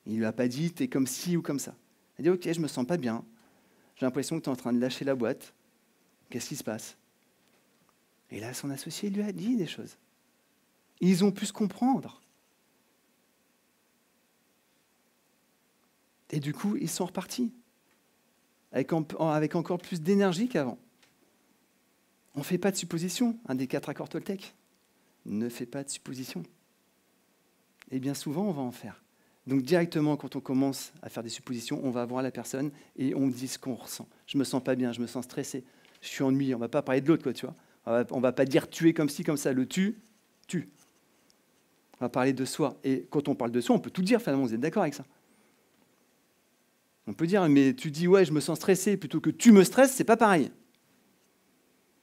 Il ne lui a pas dit, t'es comme ci ou comme ça. Il a dit, ok, je ne me sens pas bien. J'ai l'impression que tu es en train de lâcher la boîte. Qu'est-ce qui se passe? Et là, son associé lui a dit des choses. Ils ont pu se comprendre. Et du coup, ils sont repartis avec encore plus d'énergie qu'avant. On ne fait pas de suppositions, un des 4 accords Toltec. Ne fais pas de suppositions. Et bien souvent, on va en faire. Donc directement, quand on commence à faire des suppositions, on va voir la personne et on dit ce qu'on ressent. Je me sens pas bien, je me sens stressé, je suis ennuyé. On ne va pas parler de l'autre, quoi, tu vois. On ne va pas dire tuer comme ci, comme ça. Le tue. On va parler de soi. Et quand on parle de soi, on peut tout dire, finalement. Vous êtes d'accord avec ça? On peut dire, mais tu dis, ouais, je me sens stressé, plutôt que tu me stresses, c'est pas pareil.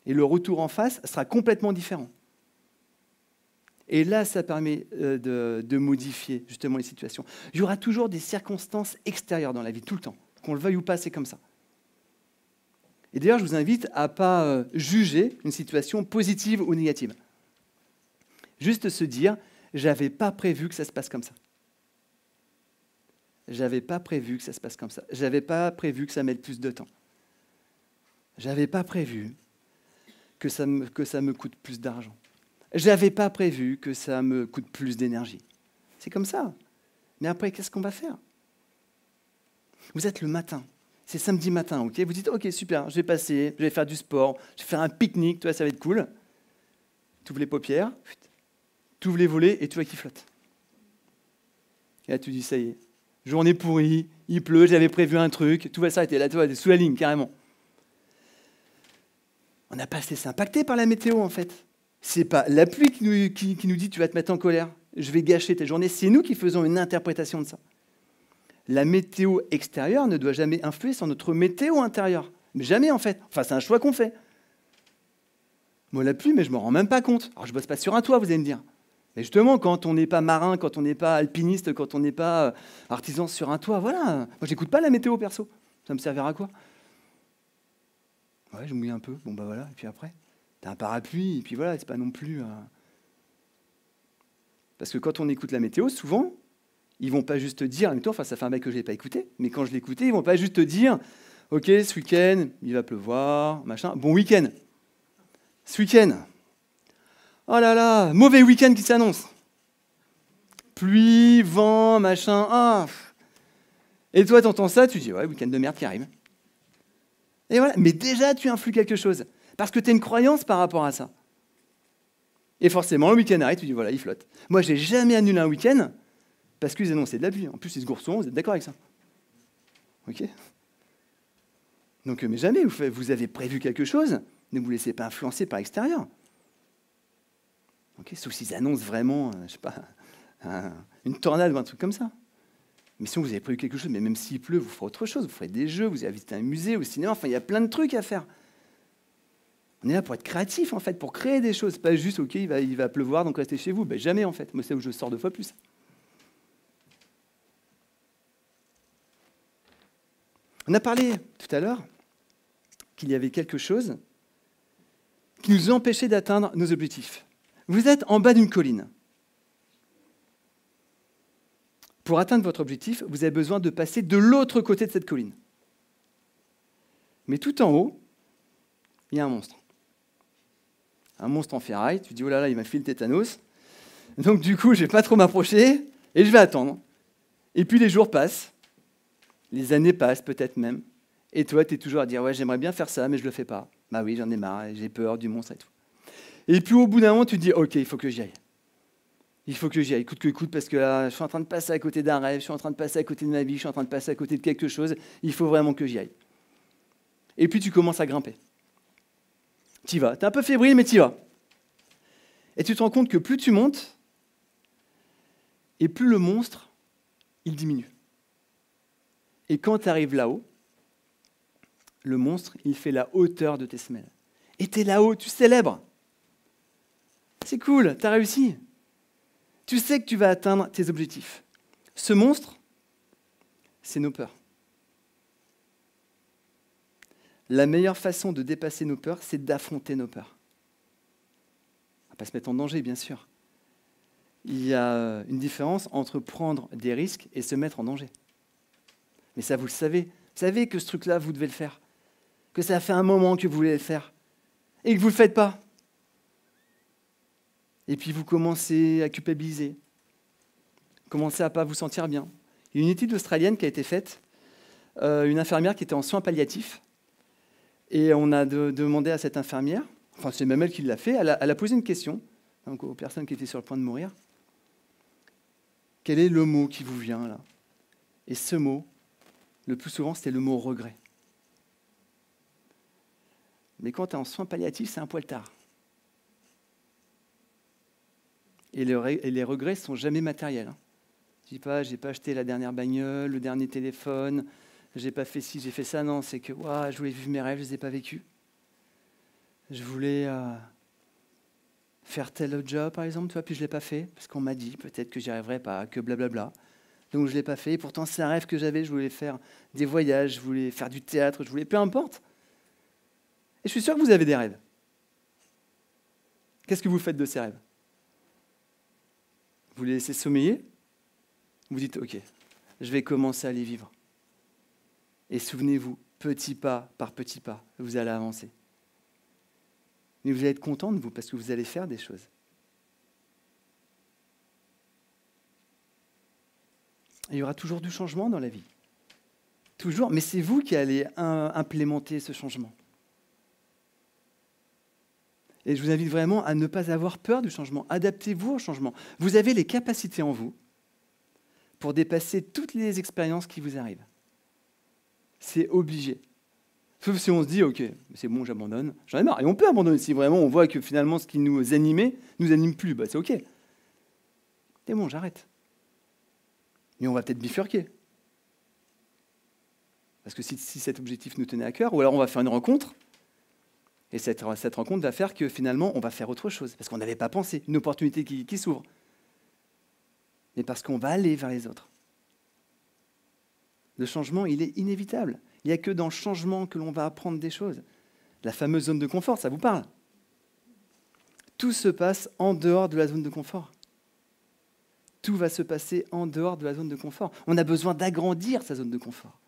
Et le retour en face sera complètement différent. Et là, ça permet de modifier justement les situations. Il y aura toujours des circonstances extérieures dans la vie, tout le temps. Qu'on le veuille ou pas, c'est comme ça. Et d'ailleurs, je vous invite à ne pas juger une situation positive ou négative. Juste se dire, j'avais pas prévu que ça se passe comme ça. J'avais pas prévu que ça se passe comme ça. J'avais pas prévu que ça mette plus de temps. J'avais pas prévu que ça me coûte plus d'argent. J'avais pas prévu que ça me coûte plus d'énergie. C'est comme ça. Mais après, qu'est-ce qu'on va faire? Vous êtes le matin. C'est samedi matin, ok? Vous dites, ok, super, je vais passer, je vais faire du sport, je vais faire un pique-nique, tu vois, ça va être cool. Tu ouvres les paupières, tu ouvres les volets et tu vois qu'il flotte. Et là, tu dis, ça y est, journée pourrie, il pleut, j'avais prévu un truc, tout va s'arrêter. Là, tu vois, sous la ligne, carrément. On n'a pas se laissé impacter par la météo, en fait. C'est pas la pluie qui nous dit, tu vas te mettre en colère, je vais gâcher ta journée. C'est nous qui faisons une interprétation de ça. La météo extérieure ne doit jamais influer sur notre météo intérieure. Mais jamais, en fait. Enfin, c'est un choix qu'on fait. Moi, la pluie, mais je ne me rends même pas compte. Alors, je ne bosse pas sur un toit, vous allez me dire. Mais justement, quand on n'est pas marin, quand on n'est pas alpiniste, quand on n'est pas artisan sur un toit, voilà. Moi, je n'écoute pas la météo, perso. Ça me servira à quoi? Ouais, je mouille un peu. Bon, bah voilà. Et puis après, tu as un parapluie. Et puis voilà, c'est pas non plus... Parce que quand on écoute la météo, souvent... Ils ne vont pas juste dire, en même temps, enfin, ça fait un bail que je ne l'ai pas écouté, mais quand je l'écoutais, ils ne vont pas juste dire, ok, ce week-end, il va pleuvoir, machin, bon week-end. Ce week-end, Oh là là, mauvais week-end qui s'annonce. Pluie, vent, machin. Ah. Et toi, t'entends ça, tu dis, ouais, week-end de merde qui arrive. Et voilà, mais déjà, tu influes quelque chose. Parce que tu as une croyance par rapport à ça. Et forcément, le week-end arrive, tu dis, voilà, il flotte. Moi, j'ai jamais annulé un week-end parce qu'ils annonçaient de la pluie. En plus, c'est ce gourson, vous êtes d'accord avec ça? Ok. Donc, mais jamais, vous avez prévu quelque chose, ne vous laissez pas influencer par l'extérieur. Okay, sauf s'ils annoncent vraiment, je sais pas, une tornade ou un truc comme ça. Mais sinon, vous avez prévu quelque chose, mais même s'il pleut, vous ferez autre chose, vous ferez des jeux, vous allez visiter un musée, au cinéma, enfin, il y a plein de trucs à faire. On est là pour être créatif, en fait, pour créer des choses, pas juste, ok, il va pleuvoir, donc restez chez vous. Ben, jamais, en fait. Moi, c'est où je sors 2 fois plus. On a parlé tout à l'heure qu'il y avait quelque chose qui nous empêchait d'atteindre nos objectifs. Vous êtes en bas d'une colline. Pour atteindre votre objectif, vous avez besoin de passer de l'autre côté de cette colline. Mais tout en haut, il y a un monstre. Un monstre en ferraille. Tu dis, oh là là, il m'a filé le tétanos. Donc du coup, je ne vais pas trop m'approcher et je vais attendre. Et puis les jours passent, les années passent peut-être même. Et toi, tu es toujours à dire, ouais, j'aimerais bien faire ça, mais je ne le fais pas. Bah oui, j'en ai marre, j'ai peur du monstre et tout. Et puis au bout d'un moment, tu te dis, ok, il faut que j'y aille. Il faut que j'y aille, coûte que coûte, parce que là, je suis en train de passer à côté d'un rêve, je suis en train de passer à côté de ma vie, je suis en train de passer à côté de quelque chose, il faut vraiment que j'y aille. Et puis tu commences à grimper. Tu y vas, tu es un peu fébrile, mais tu y vas. Et tu te rends compte que plus tu montes, et plus le monstre, il diminue. Et quand tu arrives là-haut, le monstre, il fait la hauteur de tes semelles. Et tu es là-haut, tu célèbres. C'est cool, tu as réussi. Tu sais que tu vas atteindre tes objectifs. Ce monstre, c'est nos peurs. La meilleure façon de dépasser nos peurs, c'est d'affronter nos peurs. On ne va pas se mettre en danger, bien sûr. Il y a une différence entre prendre des risques et se mettre en danger. Mais ça, vous le savez. Vous savez que ce truc-là, vous devez le faire. Que ça fait un moment que vous voulez le faire. Et que vous ne le faites pas. Et puis vous commencez à culpabiliser. Commencez à ne pas vous sentir bien. Il y a une étude australienne qui a été faite. Une infirmière qui était en soins palliatifs. Et on a demandé à cette infirmière, enfin c'est même elle qui l'a fait, elle a posé une question donc, aux personnes qui étaient sur le point de mourir. Quel est le mot qui vous vient là? Et ce mot, le plus souvent, c'était le mot regret. Mais quand tu es en soins palliatifs, c'est un poil tard. Et les regrets ne sont jamais matériels. Je ne dis pas, je n'ai pas acheté la dernière bagnole, le dernier téléphone, je n'ai pas fait ci, j'ai fait ça. Non, c'est que je voulais vivre mes rêves, je ne les ai pas vécus. Je voulais faire tel autre job, par exemple, puis je ne l'ai pas fait, parce qu'on m'a dit peut-être que j'y arriverais pas, que blablabla. Donc je ne l'ai pas fait. Et pourtant, c'est un rêve que j'avais, je voulais faire des voyages, je voulais faire du théâtre, je voulais, peu importe. Et je suis sûr que vous avez des rêves. Qu'est-ce que vous faites de ces rêves? Vous les laissez sommeiller? Vous dites, ok, je vais commencer à les vivre. Et souvenez-vous, petit pas par petit pas, vous allez avancer. Mais vous allez être content de vous, parce que vous allez faire des choses. Et il y aura toujours du changement dans la vie. Toujours, mais c'est vous qui allez implémenter ce changement. Et je vous invite vraiment à ne pas avoir peur du changement. Adaptez-vous au changement. Vous avez les capacités en vous pour dépasser toutes les expériences qui vous arrivent. C'est obligé. Sauf si on se dit, ok, c'est bon, j'abandonne, j'en ai marre. Et on peut abandonner si vraiment on voit que finalement ce qui nous animait nous anime plus. Bah, c'est ok. C'est bon, j'arrête. Mais on va peut-être bifurquer. Parce que si cet objectif nous tenait à cœur, ou alors on va faire une rencontre, et cette rencontre va faire que finalement on va faire autre chose, parce qu'on n'avait pas pensé, une opportunité qui s'ouvre. Mais parce qu'on va aller vers les autres. Le changement, il est inévitable. Il n'y a que dans le changement que l'on va apprendre des choses. La fameuse zone de confort, ça vous parle? Tout se passe en dehors de la zone de confort. Tout va se passer en dehors de la zone de confort. On a besoin d'agrandir sa zone de confort.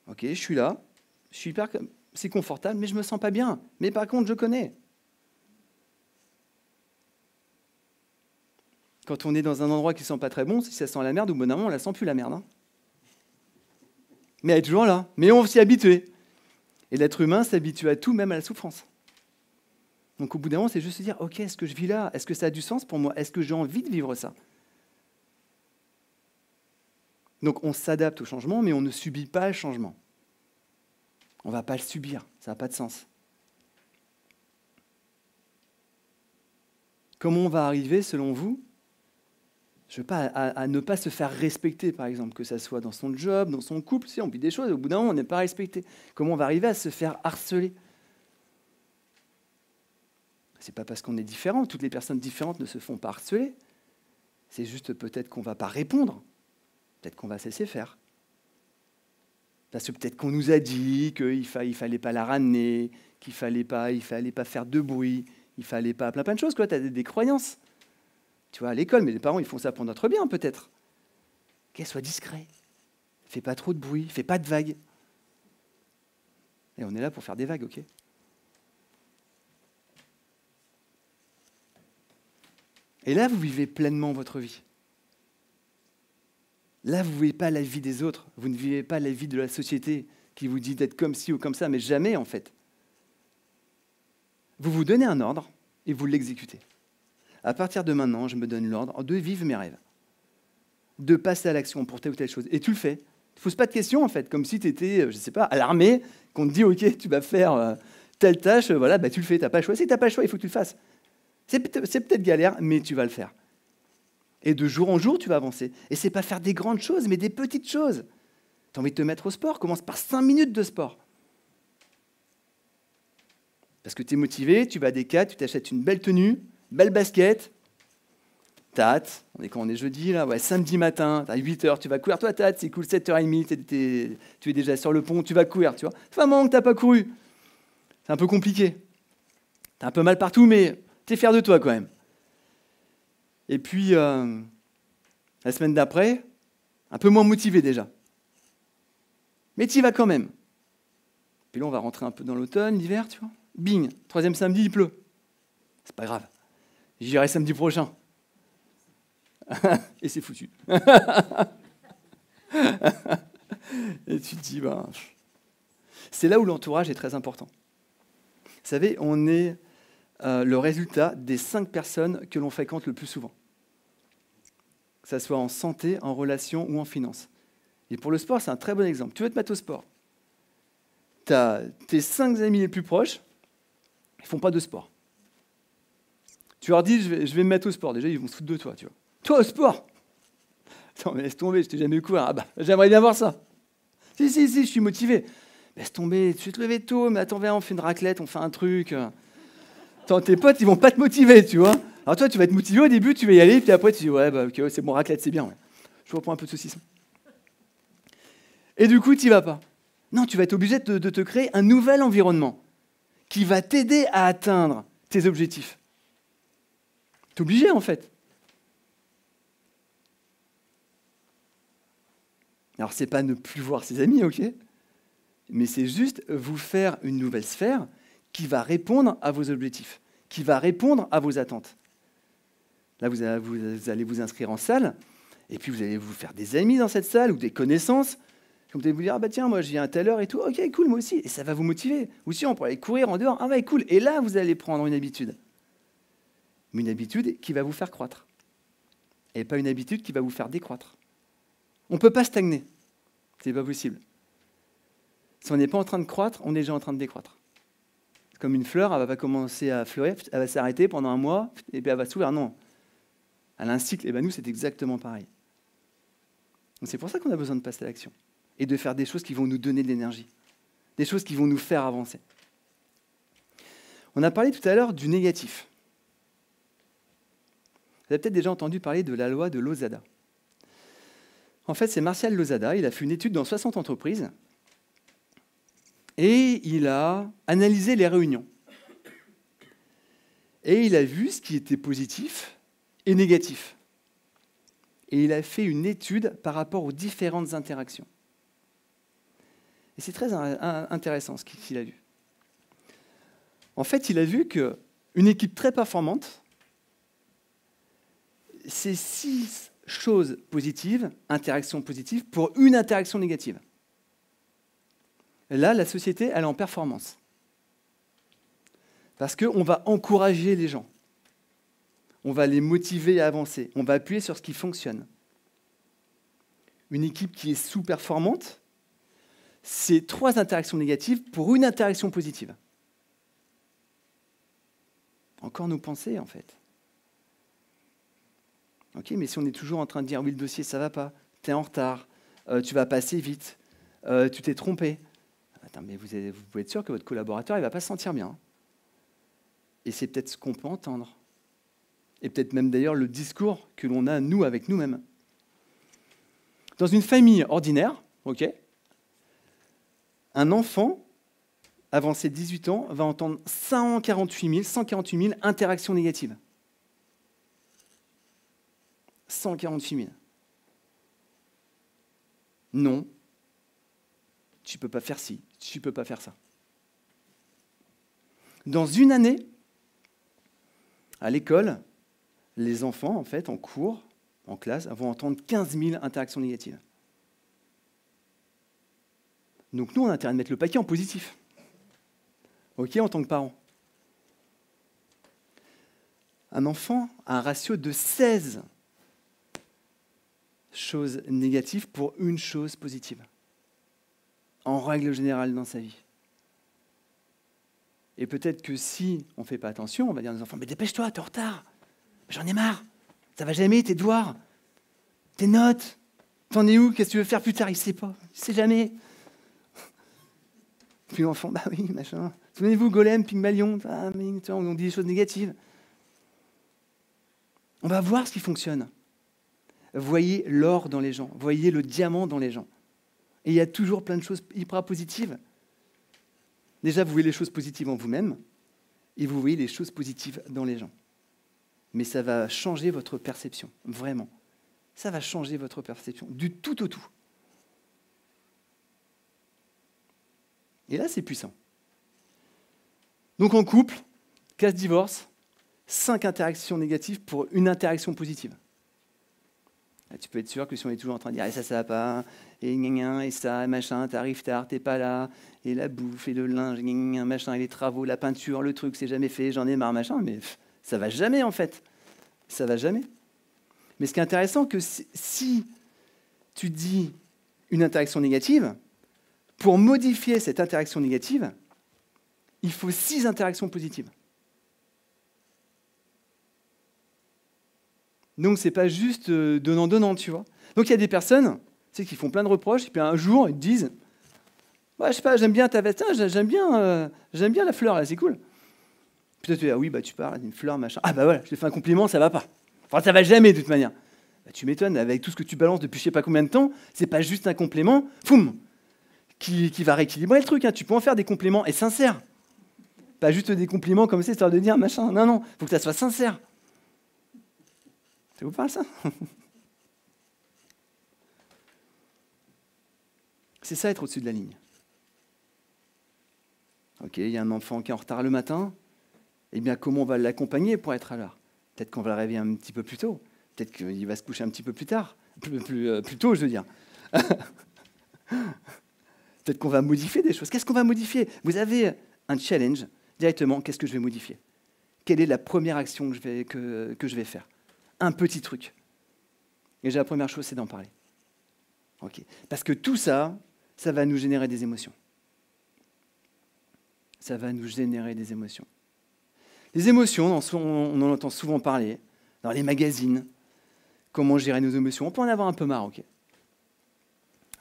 Ok, je suis là, c'est confortable, mais je ne me sens pas bien. Mais par contre, je connais. Quand on est dans un endroit qui ne sent pas très bon, si ça sent la merde, au bout d'un moment, on ne la sent plus la merde. Hein. Mais elle est toujours là. Mais on s'y est habitué. Et l'être humain s'habitue à tout, même à la souffrance. Donc au bout d'un moment, c'est juste se dire, ok, est-ce que je vis là? Est-ce que ça a du sens pour moi? Est-ce que j'ai envie de vivre ça? Donc on s'adapte au changement, mais on ne subit pas le changement. On ne va pas le subir, ça n'a pas de sens. Comment on va arriver, selon vous, je sais pas, à ne pas se faire respecter, par exemple, que ça soit dans son job, dans son couple, si on vit des choses, au bout d'un moment, on n'est pas respecté. Comment on va arriver à se faire harceler? C'est pas parce qu'on est différent, toutes les personnes différentes ne se font pas harceler. C'est juste peut-être qu'on ne va pas répondre. Peut-être qu'on va se laisser faire. Parce que peut-être qu'on nous a dit qu'il fallait pas la ramener, qu'il fallait pas faire de bruit, il fallait pas plein de choses. Tu as des croyances. Tu vois, à l'école, mais les parents, ils font ça pour notre bien, peut-être. Qu'elle soit discret. Fais pas trop de bruit, fais pas de vagues. Et on est là pour faire des vagues, ok? Et là, vous vivez pleinement votre vie. Là, vous ne vivez pas la vie des autres. Vous ne vivez pas la vie de la société qui vous dit d'être comme ci ou comme ça, mais jamais, en fait. Vous vous donnez un ordre et vous l'exécutez. À partir de maintenant, je me donne l'ordre de vivre mes rêves, de passer à l'action pour telle ou telle chose. Et tu le fais. Tu ne poses pas de questions, en fait, comme si tu étais, je ne sais pas, à l'armée, qu'on te dit, OK, tu vas faire telle tâche, voilà, bah, tu le fais, tu n'as pas le choix. Si tu n'as pas le choix, il faut que tu le fasses. C'est peut-être galère, mais tu vas le faire. Et de jour en jour, tu vas avancer. Et ce n'est pas faire des grandes choses, mais des petites choses. Tu as envie de te mettre au sport, commence par 5 minutes de sport. Parce que tu es motivé, tu vas à Decathlon, tu t'achètes une belle tenue, belle basket, t'as hâte, quand on est jeudi, là, ouais, samedi matin, à 8h, tu vas courir, toi t'as hâte, c'est cool, 7h30, tu es déjà sur le pont, tu vas courir, tu vois. Ça fait un moment que t'as pas couru. C'est un peu compliqué. T'as un peu mal partout, mais t'es fier de toi quand même. Et puis, la semaine d'après, un peu moins motivé déjà. Mais t'y vas quand même. Puis là, on va rentrer un peu dans l'automne, l'hiver, tu vois. Bing, 3e samedi, il pleut. C'est pas grave. J'irai samedi prochain. Et c'est foutu. Et tu te dis, ben, c'est là où l'entourage est très important. Vous savez, on est le résultat des 5 personnes que l'on fréquente le plus souvent. Que ce soit en santé, en relation ou en finance. Et pour le sport, c'est un très bon exemple. Tu veux te mettre au sport. Tu as tes 5 amis les plus proches, ils ne font pas de sport. Tu leur dis, je vais me mettre au sport. Déjà, ils vont se foutre de toi, tu vois. Toi, au sport? Attends, mais laisse tomber, je t'ai jamais courir. Ah bah, j'aimerais bien voir ça. Si, je suis motivé. Laisse tomber, tu vas te lever tôt, mais attends, viens, on fait une raclette, on fait un truc. Attends, tes potes, ils vont pas te motiver, tu vois. Alors toi, tu vas être motivé au début, tu vas y aller, puis après, tu dis, ouais, bah, okay, c'est bon, raclette, c'est bien. Ouais. Je reprends un peu de saucisson. Et du coup, tu n'y vas pas. Non, tu vas être obligé de te créer un nouvel environnement qui va t'aider à atteindre tes objectifs. Tu es obligé, en fait. Alors, ce n'est pas ne plus voir ses amis, ok? Mais c'est juste vous faire une nouvelle sphère qui va répondre à vos objectifs, qui va répondre à vos attentes. Là, vous allez vous inscrire en salle, et puis vous allez vous faire des amis dans cette salle, ou des connaissances. Vous allez vous dire, ah bah tiens, moi je viens à telle heure et tout, ok, cool, moi aussi. Et ça va vous motiver. Ou si on pourrait aller courir en dehors, ah ouais, cool. Et là, vous allez prendre une habitude. Mais une habitude qui va vous faire croître. Et pas une habitude qui va vous faire décroître. On ne peut pas stagner. C'est pas possible. Si on n'est pas en train de croître, on est déjà en train de décroître. C'est comme une fleur, elle va commencer à fleurir, elle va s'arrêter pendant un mois, et puis elle va s'ouvrir. Non. Elle a un cycle. Et bien nous, c'est exactement pareil. Donc c'est pour ça qu'on a besoin de passer à l'action. Et de faire des choses qui vont nous donner de l'énergie. Des choses qui vont nous faire avancer. On a parlé tout à l'heure du négatif. Vous avez peut-être déjà entendu parler de la loi de Losada. En fait, c'est Martial Losada. Il a fait une étude dans 60 entreprises. Et il a analysé les réunions. Et il a vu ce qui était positif et négatif. Et il a fait une étude par rapport aux différentes interactions. Et c'est très intéressant ce qu'il a vu. En fait, il a vu qu'une équipe très performante, c'est 6 choses positives, interactions positives, pour une interaction négative. Là, la société, elle est en performance. Parce qu'on va encourager les gens. On va les motiver à avancer. On va appuyer sur ce qui fonctionne. Une équipe qui est sous-performante, c'est 3 interactions négatives pour une interaction positive. Encore nos pensées, en fait. Ok, mais si on est toujours en train de dire « oui, le dossier, ça ne va pas, tu es en retard, tu vas passer vite, tu t'es trompé », attends, mais vous pouvez être sûr que votre collaborateur il ne va pas se sentir bien. Et c'est peut-être ce qu'on peut entendre. Et peut-être même d'ailleurs le discours que l'on a, nous, avec nous-mêmes. Dans une famille ordinaire, ok, un enfant, avant ses 18 ans, va entendre 148 000 interactions négatives. 148 000. Non, tu ne peux pas faire ci, tu ne peux pas faire ça. Dans une année, à l'école, les enfants, en fait, en cours, en classe, vont entendre 15 000 interactions négatives. Donc nous, on a intérêt de mettre le paquet en positif. OK, en tant que parent. Un enfant a un ratio de 16 choses négatives pour une chose positive. En règle générale dans sa vie. Et peut-être que si on ne fait pas attention, on va dire à nos enfants, mais dépêche-toi, t'es en retard. J'en ai marre. Ça va jamais, tes devoirs, tes notes. T'en es où? Qu'est-ce que tu veux faire plus tard? Il ne sait pas. Il ne sait jamais. Puis l'enfant, bah oui, machin. Souvenez-vous, Golem, Pygmalion, on dit des choses négatives. On va voir ce qui fonctionne. Voyez l'or dans les gens. Voyez le diamant dans les gens. Et il y a toujours plein de choses hyper positives. Déjà, vous voyez les choses positives en vous-même et vous voyez les choses positives dans les gens. Mais ça va changer votre perception, vraiment. Ça va changer votre perception, du tout au tout. Et là, c'est puissant. Donc en couple, casse-divorce, 5 interactions négatives pour une interaction positive. Là, tu peux être sûr que si on est toujours en train de dire ça va pas, et gna et ça, machin, t'arrives tard, t'es pas là, et la bouffe, et le linge, gna machin, et les travaux, la peinture, le truc, c'est jamais fait, j'en ai marre, machin, mais ça va jamais en fait. Ça va jamais. Mais ce qui est intéressant, que si tu dis une interaction négative, pour modifier cette interaction négative, il faut 6 interactions positives. Donc, ce n'est pas juste donnant-donnant, tu vois. Donc, il y a des personnes qui font plein de reproches, et puis un jour, ils te disent ouais, je sais pas, j'aime bien ta veste, j'aime bien la fleur, là, c'est cool. Puis toi, tu dis ah oui, bah, tu parles d'une fleur, machin. Ah bah voilà, je te fais un compliment, ça va pas. Enfin, ça va jamais, de toute manière. Bah, tu m'étonnes, avec tout ce que tu balances depuis je sais pas combien de temps, c'est pas juste un compliment, foum, qui va rééquilibrer le truc. Hein. Tu peux en faire des compliments, et sincères. Pas juste des compliments comme ça, histoire de dire machin. Non, non, il faut que ça soit sincère. Ça vous parle, ça? C'est ça, être au-dessus de la ligne. Ok, il y a un enfant qui est en retard le matin. Eh bien, comment on va l'accompagner pour être à l'heure? Peut-être qu'on va le réveiller un petit peu plus tôt. Peut-être qu'il va se coucher un petit peu plus tard. Plus tôt, je veux dire. Peut-être qu'on va modifier des choses. Qu'est-ce qu'on va modifier? Vous avez un challenge directement. Qu'est-ce que je vais modifier? Quelle est la première action que je vais faire? Un petit truc. Et déjà, la première chose, c'est d'en parler. Okay. Parce que tout ça, ça va nous générer des émotions. Ça va nous générer des émotions. Les émotions, on en entend souvent parler, dans les magazines, comment gérer nos émotions. On peut en avoir un peu marre, ok.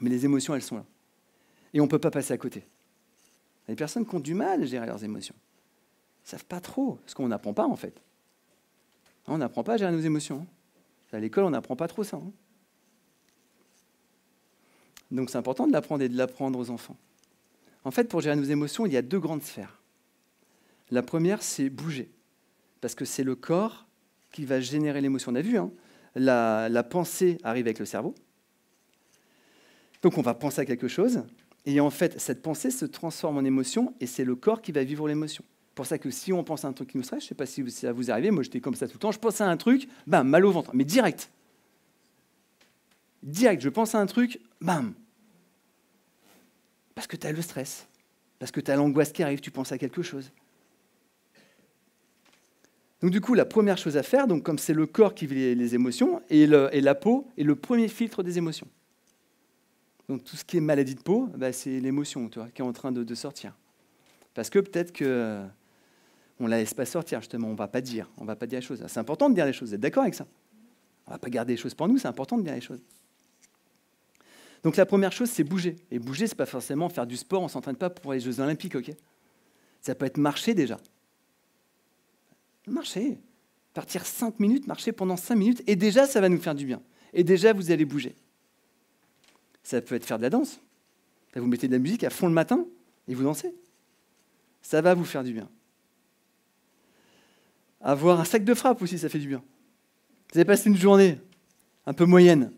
Mais les émotions, elles sont là. Et on ne peut pas passer à côté. Il y a des personnes qui ont du mal à gérer leurs émotions. Ils ne savent pas trop, parce qu'on n'apprend pas, en fait. On n'apprend pas à gérer nos émotions. À l'école, on n'apprend pas trop ça. Donc c'est important de l'apprendre et de l'apprendre aux enfants. En fait, pour gérer nos émotions, il y a 2 grandes sphères. La première, c'est bouger. Parce que c'est le corps qui va générer l'émotion. On a vu, hein, la pensée arrive avec le cerveau. Donc on va penser à quelque chose. Et en fait, cette pensée se transforme en émotion et c'est le corps qui va vivre l'émotion. pour ça que si on pense à un truc qui nous stresse, je ne sais pas si ça vous arrive, moi j'étais comme ça tout le temps, je pense à un truc, bam, mal au ventre, mais direct. Direct, je pense à un truc, bam. Parce que tu as le stress, parce que tu as l'angoisse qui arrive, tu penses à quelque chose. Donc du coup, la première chose à faire, donc, comme c'est le corps qui vit les émotions, et la peau est le premier filtre des émotions. Donc tout ce qui est maladie de peau, c'est l'émotion qui est en train de sortir. Parce que peut-être que on ne la laisse pas sortir, justement, on ne va pas dire les choses. C'est important de dire les choses, vous êtes d'accord avec ça? On ne va pas garder les choses pour nous, c'est important de dire les choses. Donc la première chose, c'est bouger. Et bouger, ce n'est pas forcément faire du sport, on ne s'entraîne pas pour les Jeux Olympiques, ok? Ça peut être marcher déjà. Marcher. Partir 5 minutes, marcher pendant 5 minutes, et déjà, ça va nous faire du bien. Et déjà, vous allez bouger. Ça peut être faire de la danse. Vous mettez de la musique à fond le matin, et vous dansez. Ça va vous faire du bien. Avoir un sac de frappe aussi, ça fait du bien. Vous avez passé une journée un peu moyenne.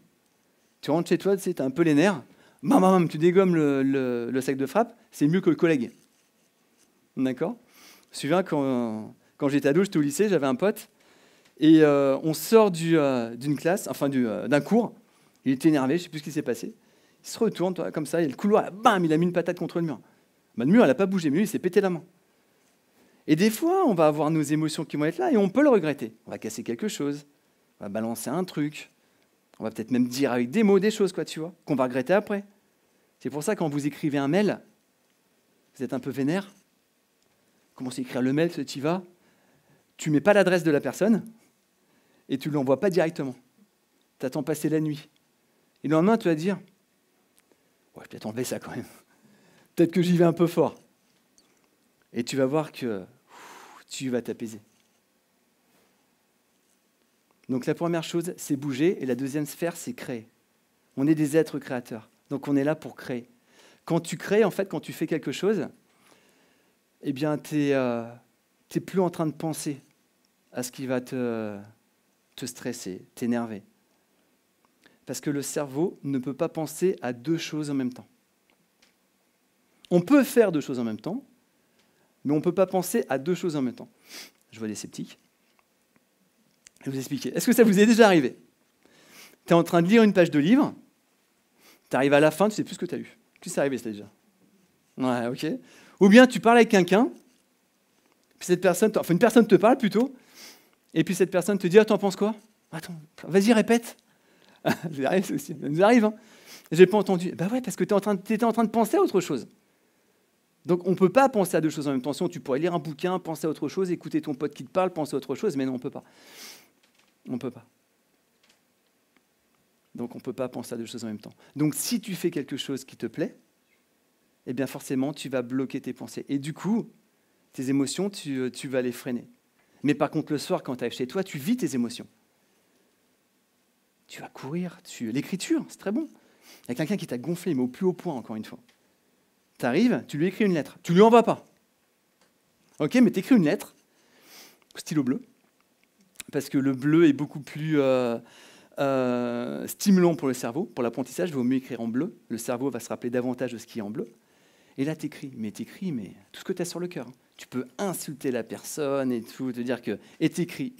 Tu rentres chez toi, tu as un peu les nerfs. Bam, tu dégommes le sac de frappe, c'est mieux que le collègue. D'accord? Je me souviens quand j'étais ado, j'étais au lycée, j'avais un pote, et on sort d'une classe, enfin d'un cours. Il était énervé, je ne sais plus ce qui s'est passé. Il se retourne, comme ça, et le couloir, bam, il a mis une patate contre le mur. Le mur, elle n'a pas bougé, mais lui, il s'est pété la main. Et des fois, on va avoir nos émotions qui vont être là et on peut le regretter. On va casser quelque chose, on va balancer un truc, on va peut-être même dire avec des mots des choses, tu vois, qu'on va regretter après. C'est pour ça, quand vous écrivez un mail, vous êtes un peu vénère. Commencez à écrire le mail, tu y vas. Tu ne mets pas l'adresse de la personne et tu ne l'envoies pas directement. Tu attends passer la nuit. Et le lendemain, tu vas dire, ouais, je vais peut-être enlever ça quand même. Peut-être que j'y vais un peu fort. Et tu vas voir que tu vas t'apaiser. Donc la première chose, c'est bouger. Et la deuxième sphère, c'est créer. On est des êtres créateurs. Donc on est là pour créer. Quand tu crées, en fait, quand tu fais quelque chose, eh bien, tu n'es plus en train de penser à ce qui va te stresser, t'énerver. Parce que le cerveau ne peut pas penser à deux choses en même temps. On peut faire deux choses en même temps, mais on ne peut pas penser à deux choses en même temps. Je vois des sceptiques. Je vais vous expliquer. Est-ce que ça vous est déjà arrivé? Tu es en train de lire une page de livre, tu arrives à la fin, tu ne sais plus ce que tu as lu. Puis c'est arrivé, ça déjà. Ouais, ok. Ou bien tu parles avec quelqu'un, puis cette personne, une personne te parle plutôt, et puis cette personne te dit, ah, t'en penses quoi? Attends, vas-y, répète. Ça arrive aussi, ça nous arrive. Hein. J'ai pas entendu. Ouais, parce que tu étais en train de penser à autre chose. Donc on ne peut pas penser à deux choses en même temps. Sinon, tu pourrais lire un bouquin, penser à autre chose, écouter ton pote qui te parle, penser à autre chose, mais non, on ne peut pas. On ne peut pas. Donc on ne peut pas penser à deux choses en même temps. Donc si tu fais quelque chose qui te plaît, eh bien forcément, tu vas bloquer tes pensées. Et du coup, tes émotions, tu vas les freiner. Mais par contre, le soir, quand tu arrives chez toi, tu vis tes émotions. Tu vas courir. L'écriture, c'est très bon. Il y a quelqu'un qui t'a gonflé, mais au plus haut point, encore une fois. Tu arrives, tu lui écris une lettre. Tu ne lui envoies pas. Ok, mais tu écris une lettre, stylo bleu, parce que le bleu est beaucoup plus stimulant pour le cerveau. Pour l'apprentissage, il vaut mieux écrire en bleu. Le cerveau va se rappeler davantage de ce qui est en bleu. Et là, tu écris, mais tout ce que tu as sur le cœur. Tu peux insulter la personne et tout, te dire que... Et t'écris.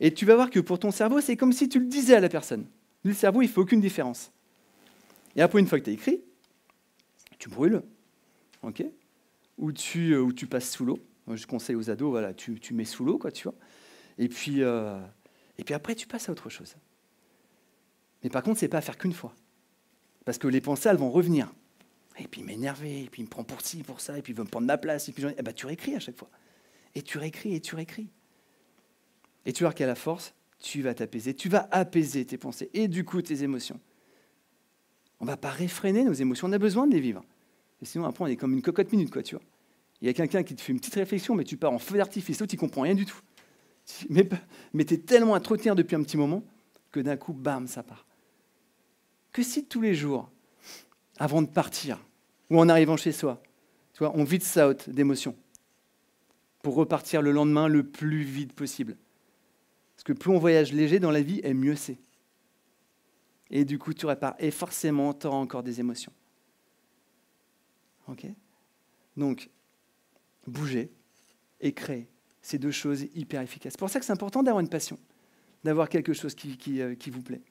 Et tu vas voir que pour ton cerveau, c'est comme si tu le disais à la personne. Le cerveau, il ne fait aucune différence. Et après, une fois que tu as écrit, tu brûles, ok, ou tu passes sous l'eau. Moi, je conseille aux ados, voilà, tu mets sous l'eau, tu vois. Et puis après, tu passes à autre chose. Mais par contre, ce n'est pas à faire qu'une fois. Parce que les pensées, elles vont revenir. Et puis il m'énerver, et puis il me prend pour ci, pour ça, et puis il veut me prendre ma place, et puis tu réécris à chaque fois. Et tu réécris. Et tu vas voir qu'à la force, tu vas t'apaiser, tu vas apaiser tes pensées, et du coup tes émotions. On ne va pas réfréner nos émotions, on a besoin de les vivre. Et sinon, après, on est comme une cocotte minute, tu vois. Il y a quelqu'un qui te fait une petite réflexion, mais tu pars en feu d'artifice, tu ne comprends rien du tout. Mais tu es tellement à te retenir depuis un petit moment que d'un coup, bam, ça part. Que si tous les jours, avant de partir, ou en arrivant chez soi, tu vois, on vide ça out d'émotions pour repartir le lendemain le plus vite possible. Parce que plus on voyage léger dans la vie, et mieux c'est. Et du coup, tu répares. Et forcément, tu auras encore des émotions. Ok ? Donc, bouger et créer. C'est deux choses hyper efficaces. C'est pour ça que c'est important d'avoir une passion, d'avoir quelque chose qui vous plaît.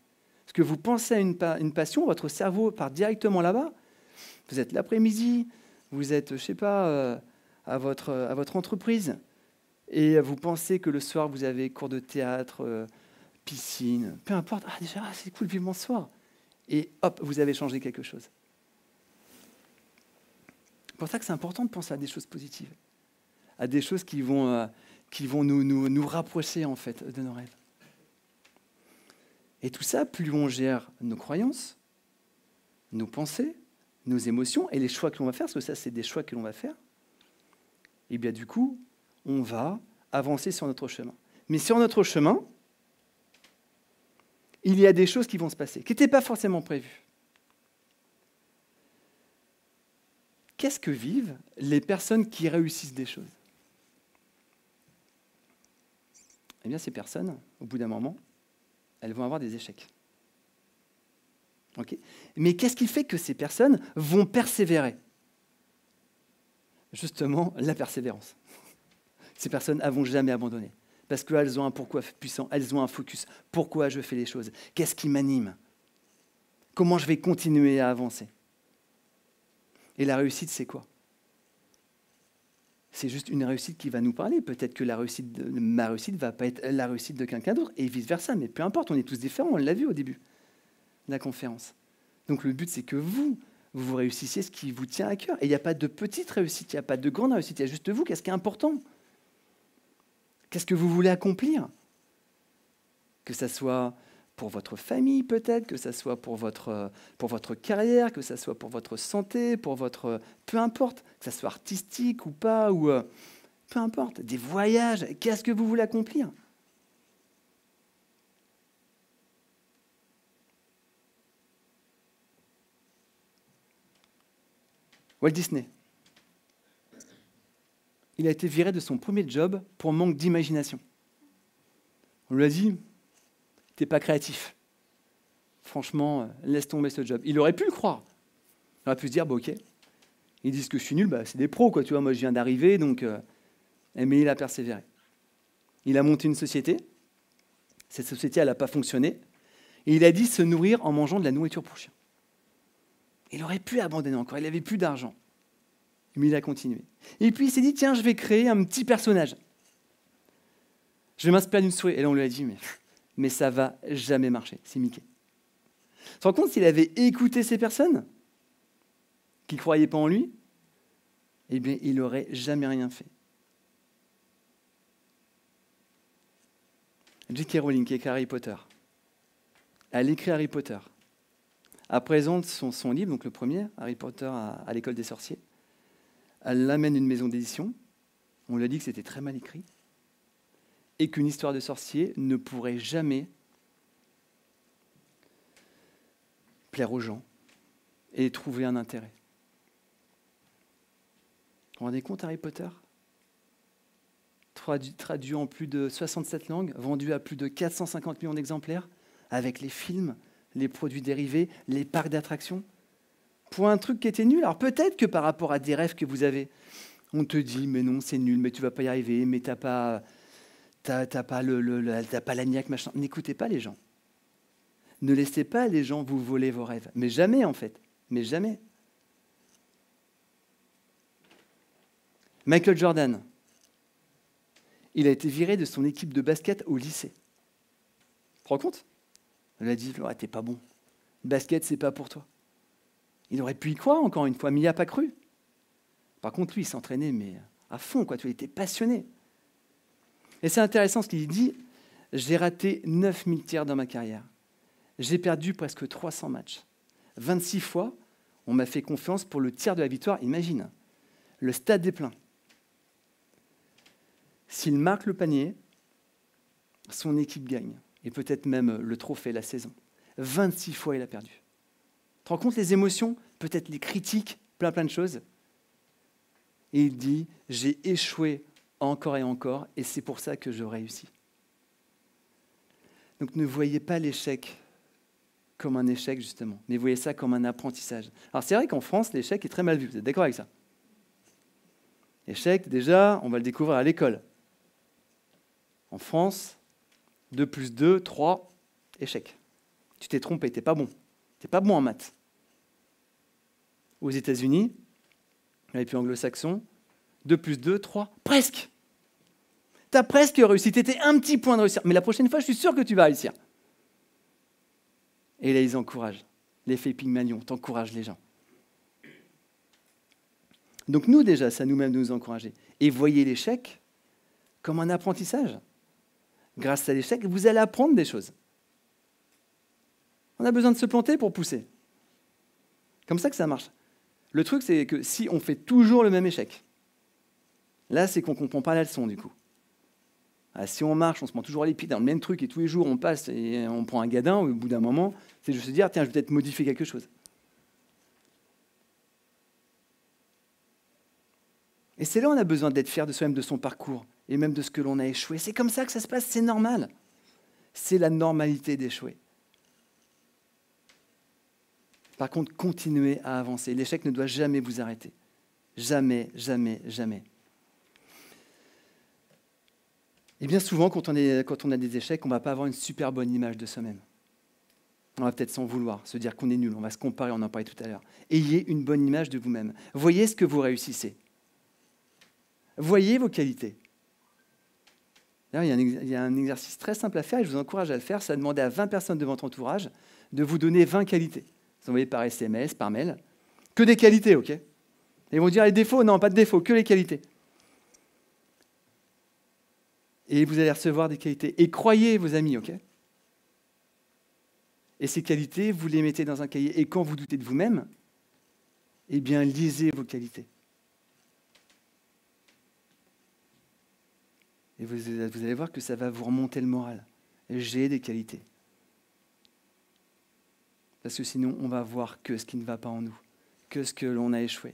Parce que vous pensez à une passion, votre cerveau part directement là-bas. Vous êtes l'après-midi, vous êtes, je ne sais pas, à votre entreprise, et vous pensez que le soir, vous avez cours de théâtre, piscine, peu importe. Ah, déjà, c'est cool, vivement ce soir. Et hop, vous avez changé quelque chose. C'est pour ça que c'est important de penser à des choses positives, à des choses qui vont nous rapprocher en fait de nos rêves. Et tout ça, plus on gère nos croyances, nos pensées, nos émotions et les choix que l'on va faire, parce que ça, c'est des choix que l'on va faire, et bien du coup, on va avancer sur notre chemin. Mais sur notre chemin, il y a des choses qui vont se passer, qui n'étaient pas forcément prévues. Qu'est-ce que vivent les personnes qui réussissent des choses? Eh bien, ces personnes, au bout d'un moment, elles vont avoir des échecs. Okay. Mais qu'est-ce qui fait que ces personnes vont persévérer? Justement, la persévérance. Ces personnes ne vont jamais abandonner. Parce qu'elles ont un pourquoi puissant, elles ont un focus. Pourquoi je fais les choses? Qu'est-ce qui m'anime? Comment je vais continuer à avancer? Et la réussite, c'est quoi? C'est juste une réussite qui va nous parler. Peut-être que ma réussite ne va pas être la réussite de quelqu'un d'autre, et vice-versa. Mais peu importe, on est tous différents, on l'a vu au début de la conférence. Donc le but, c'est que vous réussissiez ce qui vous tient à cœur. Et il n'y a pas de petite réussite, il n'y a pas de grande réussite, il y a juste vous. Qu'est-ce qui est important? Qu'est-ce que vous voulez accomplir? Que ça soit pour votre famille peut-être, que ça soit pour votre carrière, que ça soit pour votre santé, pour votre... Peu importe, que ça soit artistique ou pas, ou peu importe, des voyages, qu'est-ce que vous voulez accomplir? Walt Disney. Il a été viré de son premier job pour manque d'imagination. On lui a dit, t'es pas créatif. Franchement, laisse tomber ce job. Il aurait pu le croire. Il aurait pu se dire, bah, ok, ils disent que je suis nul, bah, c'est des pros, quoi, tu vois, moi je viens d'arriver, donc... Mais il a persévéré. Il a monté une société. Cette société, elle n'a pas fonctionné. Et il a dit se nourrir en mangeant de la nourriture pour chien. Il aurait pu abandonner encore, il n'avait plus d'argent. Mais il a continué. Et puis il s'est dit, tiens, je vais créer un petit personnage. Je vais m'inspirer d'une souris. Et là, on lui a dit, mais ça ne va jamais marcher, c'est Mickey. Tu te rends compte s'il avait écouté ces personnes qui ne croyaient pas en lui, eh bien, il n'aurait jamais rien fait. J.K. Rowling, qui écrit Harry Potter, elle écrit Harry Potter. Elle présente son livre, donc le premier, Harry Potter à l'école des sorciers. Elle l'amène à une maison d'édition. On lui a dit que c'était très mal écrit et qu'une histoire de sorcier ne pourrait jamais plaire aux gens et trouver un intérêt. Vous vous rendez compte, Harry Potter? Traduit en plus de 67 langues, vendu à plus de 450 millions d'exemplaires, avec les films, les produits dérivés, les parcs d'attractions, pour un truc qui était nul. Alors peut-être que par rapport à des rêves que vous avez, on te dit, mais non, c'est nul, mais tu vas pas y arriver, mais t'as pas la niaque, machin. N'écoutez pas les gens. Ne laissez pas les gens vous voler vos rêves. Mais jamais, en fait. Mais jamais. Michael Jordan, il a été viré de son équipe de basket au lycée. Tu te rends compte? On lui a dit, t'es pas bon. Basket, c'est pas pour toi. Il aurait pu y croire encore une fois, mais il n'y a pas cru. Par contre, lui, il s'entraînait, mais à fond, quoi. Tu étais passionné. Et c'est intéressant ce qu'il dit. J'ai raté 9000 tirs dans ma carrière. J'ai perdu presque 300 matchs. 26 fois, on m'a fait confiance pour le tir de la victoire. Imagine, le stade est plein. S'il marque le panier, son équipe gagne. Et peut-être même le trophée, la saison. 26 fois, il a perdu. Tu te rends compte les émotions, peut-être les critiques, plein de choses. Et il dit, j'ai échoué encore et encore, et c'est pour ça que je réussis. Donc ne voyez pas l'échec comme un échec, justement, mais voyez ça comme un apprentissage. Alors c'est vrai qu'en France, l'échec est très mal vu, vous êtes d'accord avec ça? Échec, déjà, on va le découvrir à l'école. En France, 2 plus 2, 3, échec. Tu t'es trompé, tu n'es pas bon. Tu n'es pas bon en maths. Aux États-Unis, et puis anglo-saxon, 2 plus 2, 3, presque. Tu as presque réussi, tu étais un petit point de réussir. Mais la prochaine fois, je suis sûr que tu vas réussir. Et là, ils encouragent. L'effet Pygmalion, t'encourage les gens. Donc nous, déjà, c'est à nous-mêmes de nous encourager. Et voyez l'échec comme un apprentissage. Grâce à l'échec, vous allez apprendre des choses. On a besoin de se planter pour pousser. Comme ça que ça marche. Le truc, c'est que si on fait toujours le même échec, là, c'est qu'on ne comprend pas la leçon, du coup. Ah, si on marche, on se prend toujours les pieds dans le même truc et tous les jours, on passe et on prend un gadin, au bout d'un moment, c'est juste se dire, tiens, je vais peut-être modifier quelque chose. Et c'est là où on a besoin d'être fier de soi-même, de son parcours, et même de ce que l'on a échoué. C'est comme ça que ça se passe, c'est normal. C'est la normalité d'échouer. Par contre, continuez à avancer. L'échec ne doit jamais vous arrêter. Jamais, jamais, jamais. Et bien souvent, quand on a des échecs, on ne va pas avoir une super bonne image de soi-même. On va peut-être s'en vouloir, se dire qu'on est nul, on va se comparer, on en parlait tout à l'heure. Ayez une bonne image de vous-même. Voyez ce que vous réussissez. Voyez vos qualités. D'ailleurs, il y a un exercice très simple à faire, et je vous encourage à le faire, c'est de demander à 20 personnes de votre entourage de vous donner 20 qualités. Vous envoyez par SMS, par mail. Que des qualités, ok ? Et ils vont dire les défauts, non, pas de défauts, que les qualités. Et vous allez recevoir des qualités. Et croyez vos amis, ok ? Et ces qualités, vous les mettez dans un cahier. Et quand vous doutez de vous-même, eh bien, lisez vos qualités. Et vous allez voir que ça va vous remonter le moral. J'ai des qualités. Parce que sinon, on va voir que ce qui ne va pas en nous, que ce que l'on a échoué.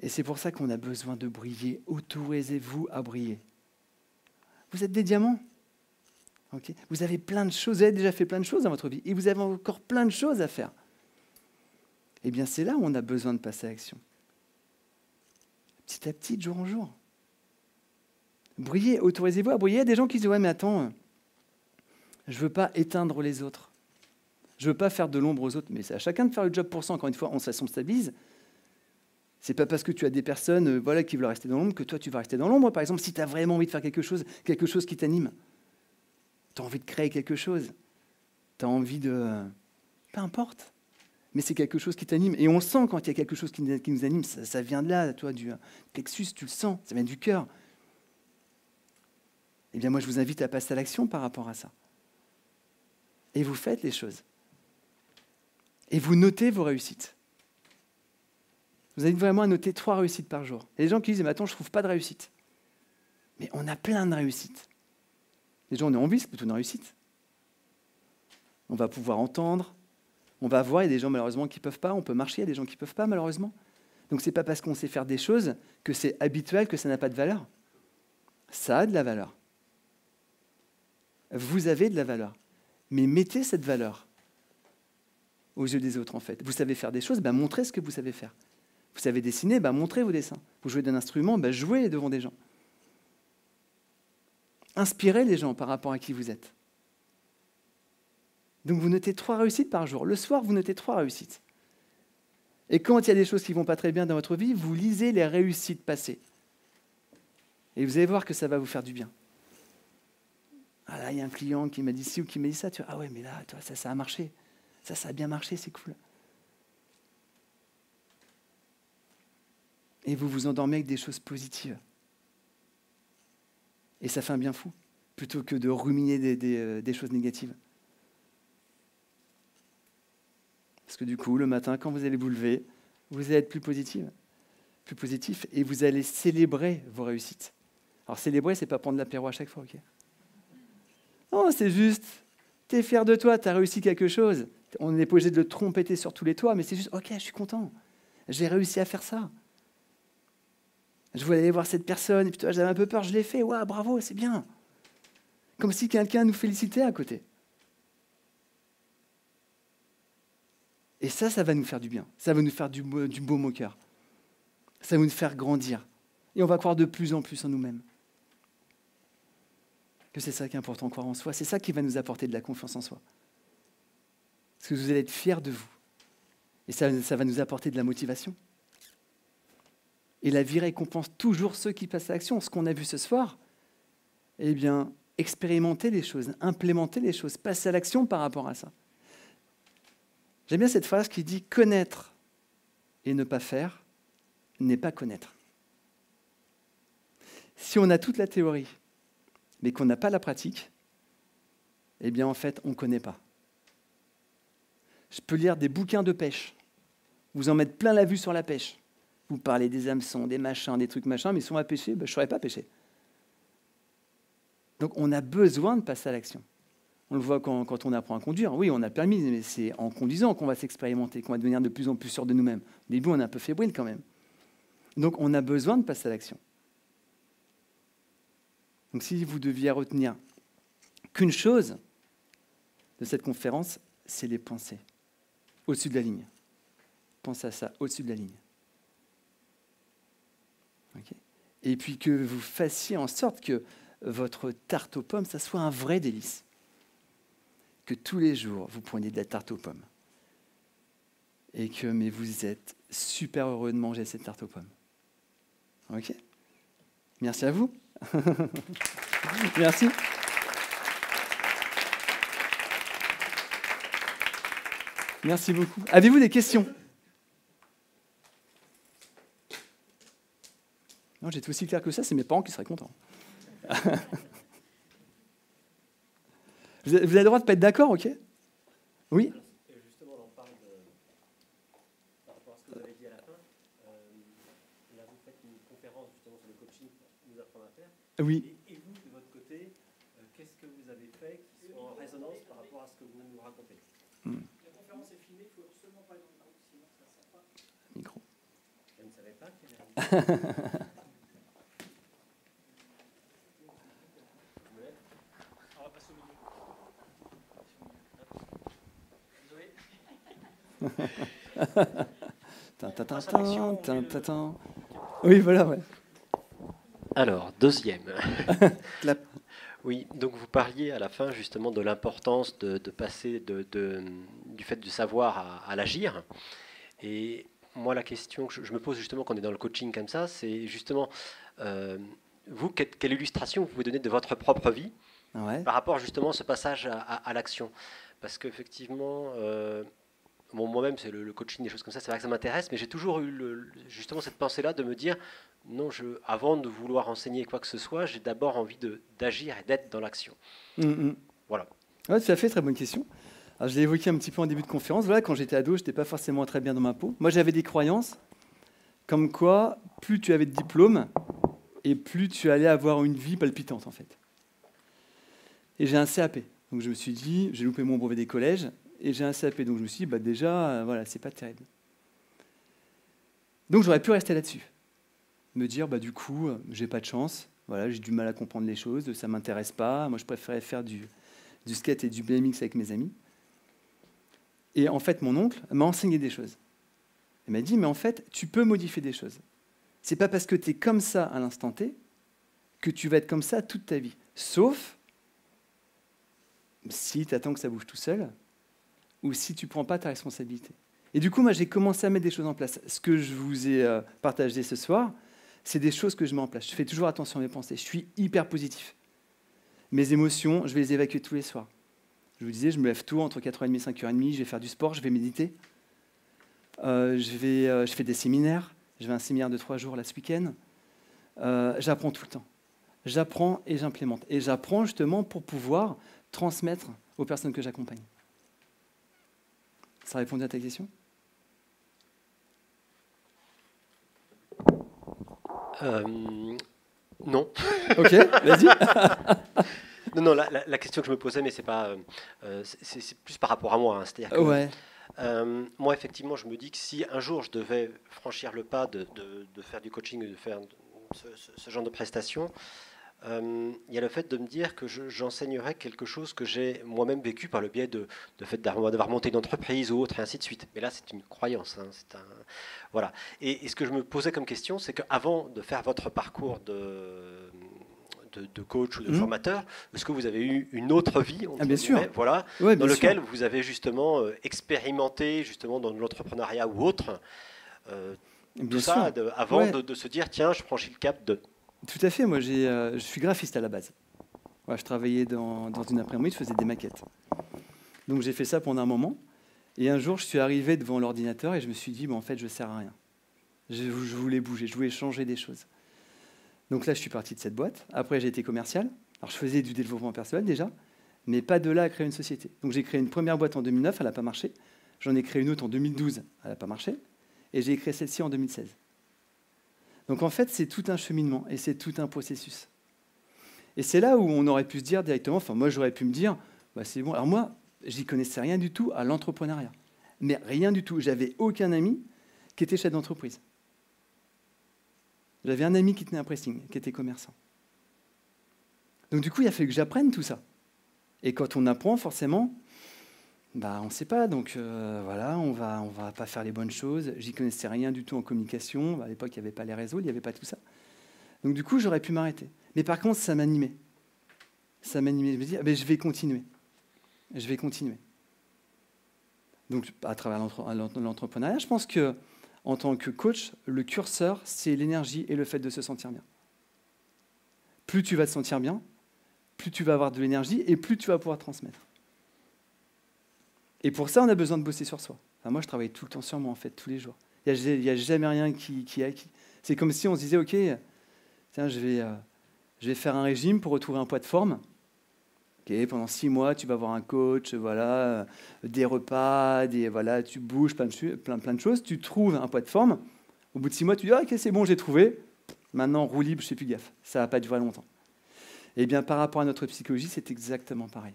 Et c'est pour ça qu'on a besoin de briller. Autorisez-vous à briller. Vous êtes des diamants. Okay. Vous avez plein de choses, vous avez déjà fait plein de choses dans votre vie, et vous avez encore plein de choses à faire. Eh bien, c'est là où on a besoin de passer à l'action. Petit à petit, de jour en jour. Brillez, autorisez-vous à briller. Il y a des gens qui disent « Ouais, mais attends, je ne veux pas éteindre les autres. Je ne veux pas faire de l'ombre aux autres. » Mais c'est à chacun de faire le job pour ça. Encore une fois, on se stabilise. Ce n'est pas parce que tu as des personnes qui veulent rester dans l'ombre que toi, tu vas rester dans l'ombre. Par exemple, si tu as vraiment envie de faire quelque chose qui t'anime, tu as envie de créer quelque chose, tu as envie de... Peu importe. Mais c'est quelque chose qui t'anime. Et on sent quand il y a quelque chose qui nous anime, ça vient de là, toi, du plexus, tu le sens, ça vient du cœur. Eh bien, moi, je vous invite à passer à l'action par rapport à ça. Et vous faites les choses. Et vous notez vos réussites. Vous avez vraiment à noter 3 réussites par jour. Il y a des gens qui disent « Mais attends, je ne trouve pas de réussite. » Mais on a plein de réussites. Les gens, on est en vie, c'est plutôt une réussite. On va pouvoir entendre, on va voir, il y a des gens malheureusement qui ne peuvent pas, on peut marcher, il y a des gens qui ne peuvent pas malheureusement. Donc ce n'est pas parce qu'on sait faire des choses que c'est habituel, que ça n'a pas de valeur. Ça a de la valeur. Vous avez de la valeur. Mais mettez cette valeur aux yeux des autres en fait. Vous savez faire des choses, montrez ce que vous savez faire. Vous savez dessiner, montrez vos dessins. Vous jouez d'un instrument, jouez devant des gens. Inspirez les gens par rapport à qui vous êtes. Donc vous notez 3 réussites par jour. Le soir, vous notez 3 réussites. Et quand il y a des choses qui ne vont pas très bien dans votre vie, vous lisez les réussites passées. Et vous allez voir que ça va vous faire du bien. Ah là, il y a un client qui m'a dit ci ou qui m'a dit ça. Tu vois, ah ouais, mais là, toi, ça a marché. Ça a bien marché, c'est cool. Et vous vous endormez avec des choses positives. Et ça fait un bien fou, plutôt que de ruminer des choses négatives. Parce que du coup, le matin, quand vous allez vous lever, vous allez être plus positif, et vous allez célébrer vos réussites. Alors célébrer, c'est pas prendre l'apéro à chaque fois, ok ? Non, c'est juste, tu es fier de toi, tu as réussi quelque chose. On n'est pas obligé de le trompeter sur tous les toits, mais c'est juste, ok, je suis content, j'ai réussi à faire ça. Je voulais aller voir cette personne, et puis j'avais un peu peur, je l'ai fait, ouais, bravo, c'est bien. Comme si quelqu'un nous félicitait à côté. Et ça va nous faire du bien. Ça va nous faire du beau au cœur. Ça va nous faire grandir. Et on va croire de plus en plus en nous-mêmes. Que c'est ça qui est important, croire en soi. C'est ça qui va nous apporter de la confiance en soi. Parce que vous allez être fiers de vous. Et ça va nous apporter de la motivation. Et la vie récompense toujours ceux qui passent à l'action. Ce qu'on a vu ce soir, eh bien, expérimenter les choses, implémenter les choses, passer à l'action par rapport à ça. J'aime bien cette phrase qui dit « connaître et ne pas faire n'est pas connaître ». Si on a toute la théorie, mais qu'on n'a pas la pratique, eh bien, en fait, on ne connaît pas. Je peux lire des bouquins de pêche, vous en mettre plein la vue sur la pêche. Vous parlez des hameçons, des machins, des trucs machins, mais si on va pêcher, je ne saurais pas pêcher. Donc on a besoin de passer à l'action. On le voit quand on apprend à conduire. Oui, on a le permis, mais c'est en conduisant qu'on va s'expérimenter, qu'on va devenir de plus en plus sûr de nous-mêmes. Au début, on est un peu fébrile quand même. Donc on a besoin de passer à l'action. Donc si vous deviez retenir qu'une chose de cette conférence, c'est les pensées. Au-dessus de la ligne. Pensez à ça, au-dessus de la ligne. Okay. Et puis que vous fassiez en sorte que votre tarte aux pommes, ça soit un vrai délice. Que tous les jours, vous preniez de la tarte aux pommes. Et que mais vous êtes super heureux de manger cette tarte aux pommes. Ok ? Merci à vous. Merci. Merci beaucoup. Avez-vous des questions ? Non, j'étais aussi clair que ça, c'est mes parents qui seraient contents. Vous avez le droit de ne pas être d'accord, ok ? Oui ? Justement, on parle par rapport à ce que vous avez dit à la fin. Là, vous faites une conférence justement sur le coaching pour nous apprendre à faire. Oui. Et vous, de votre côté, qu'est-ce que vous avez fait qui soit en résonance par rapport à ce que vous nous racontez ? La conférence est filmée, il faut seulement parler dans le micro, sinon ça ne sert pas. Micro. Je ne savais pas qu'il y avait... On va passer au milieu. Désolé. Oui, voilà, ouais. Alors, deuxième. Clap. Oui, donc vous parliez à la fin justement de l'importance de passer du fait du savoir à l'agir. Et moi, la question que je me pose justement quand on est dans le coaching comme ça, c'est justement, vous, quelle illustration vous pouvez donner de votre propre vie par rapport justement à ce passage à l'action ? Parce qu'effectivement, moi-même, c'est le coaching, des choses comme ça, c'est vrai que ça m'intéresse, mais j'ai toujours eu justement cette pensée-là de me dire, non, avant de vouloir enseigner quoi que ce soit, j'ai d'abord envie d'agir et d'être dans l'action. Voilà. Ouais, tout à fait, très bonne question. Alors, je l'ai évoqué un petit peu en début de conférence. Voilà, quand j'étais ado, je n'étais pas forcément très bien dans ma peau. Moi, j'avais des croyances comme quoi, plus tu avais de diplômes, et plus tu allais avoir une vie palpitante, en fait. Et j'ai un CAP. Donc, je me suis dit, j'ai loupé mon brevet des collèges, et j'ai un CAP. Donc, je me suis dit, déjà, voilà, c'est pas terrible. Donc, j'aurais pu rester là-dessus. Me dire, du coup, j'ai pas de chance. Voilà, j'ai du mal à comprendre les choses, ça m'intéresse pas. Moi, je préférais faire du skate et du BMX avec mes amis. Et en fait, mon oncle m'a enseigné des choses. Il m'a dit, mais en fait, tu peux modifier des choses. C'est pas parce que tu es comme ça à l'instant T que tu vas être comme ça toute ta vie. Sauf si tu attends que ça bouge tout seul ou si tu ne prends pas ta responsabilité. Et du coup, moi, j'ai commencé à mettre des choses en place. Ce que je vous ai partagé ce soir, c'est des choses que je mets en place. Je fais toujours attention à mes pensées. Je suis hyper positif. Mes émotions, je vais les évacuer tous les soirs. Je vous disais, je me lève tôt, entre 4h30 et 5h30, je vais faire du sport, je vais méditer. Je fais des séminaires. Je vais à un séminaire de 3 jours là, ce week-end. J'apprends tout le temps. J'apprends et j'implémente. Et j'apprends justement pour pouvoir transmettre aux personnes que j'accompagne. Ça répond à ta question ? Non. Ok, vas-y. Non, la question que je me posais, mais c'est pas, c'est plus par rapport à moi. Hein. C'est-à-dire que, ouais. Moi, effectivement, je me dis que si un jour je devais franchir le pas de faire du coaching, de faire ce genre de prestations, il y a le fait de me dire que j'enseignerais quelque chose que j'ai moi-même vécu par le biais de fait d'avoir monté une entreprise ou autre, et ainsi de suite. Mais là, c'est une croyance. Hein, voilà. Et ce que je me posais comme question, c'est qu'avant de faire votre parcours de coach ou de formateur, est-ce que vous avez eu une autre vie, bien sûr. Voilà, ouais, dans bien lequel sûr. vous avez justement expérimenté justement dans l'entrepreneuriat ou autre, Bien tout ça, sûr. avant Ouais. de se dire, tiens, je franchis le cap de... Tout à fait. Moi, je suis graphiste à la base. Ouais, je travaillais dans une imprimerie, je faisais des maquettes. Donc j'ai fait ça pendant un moment. Et un jour, je suis arrivé devant l'ordinateur et je me suis dit, en fait, je ne sers à rien. Je voulais bouger, je voulais changer des choses. Donc là, je suis parti de cette boîte. Après, j'ai été commercial. Alors, je faisais du développement personnel déjà, mais pas de là à créer une société. Donc j'ai créé une première boîte en 2009, elle n'a pas marché. J'en ai créé une autre en 2012, elle n'a pas marché. Et j'ai créé celle-ci en 2016. Donc en fait, c'est tout un cheminement et c'est tout un processus. Et c'est là où on aurait pu se dire directement, enfin moi j'aurais pu me dire, bah, c'est bon. Alors moi, j'y connaissais rien du tout à l'entrepreneuriat. Mais rien du tout. J'avais aucun ami qui était chef d'entreprise. J'avais un ami qui tenait un pressing, qui était commerçant. Donc du coup, il a fallu que j'apprenne tout ça. Et quand on apprend, forcément, bah, on ne sait pas. Donc voilà, on va pas faire les bonnes choses. J'y connaissais rien du tout en communication. Bah, à l'époque, il n'y avait pas les réseaux, il n'y avait pas tout ça. Donc du coup, j'aurais pu m'arrêter. Mais par contre, ça m'animait. Ça m'animait. Je me dis, ah, ben, je vais continuer. Je vais continuer. Donc à travers l'entrepreneuriat, je pense que en tant que coach, le curseur, c'est l'énergie et le fait de se sentir bien. Plus tu vas te sentir bien, plus tu vas avoir de l'énergie et plus tu vas pouvoir transmettre. Et pour ça, on a besoin de bosser sur soi. Enfin, moi, je travaille tout le temps sur moi, en fait, tous les jours. Il n'y a jamais rien qui est acquis. C'est comme si on se disait, OK, tiens, je vais faire un régime pour retrouver un poids de forme. Okay, pendant 6 mois, tu vas voir un coach, voilà, des repas, voilà, tu bouges, plein de choses. Tu trouves un poids de forme. Au bout de 6 mois, tu dis, OK, c'est bon, j'ai trouvé. Maintenant, roue libre, je ne fais plus gaffe. Ça ne va pas durer longtemps. Eh bien, par rapport à notre psychologie, c'est exactement pareil.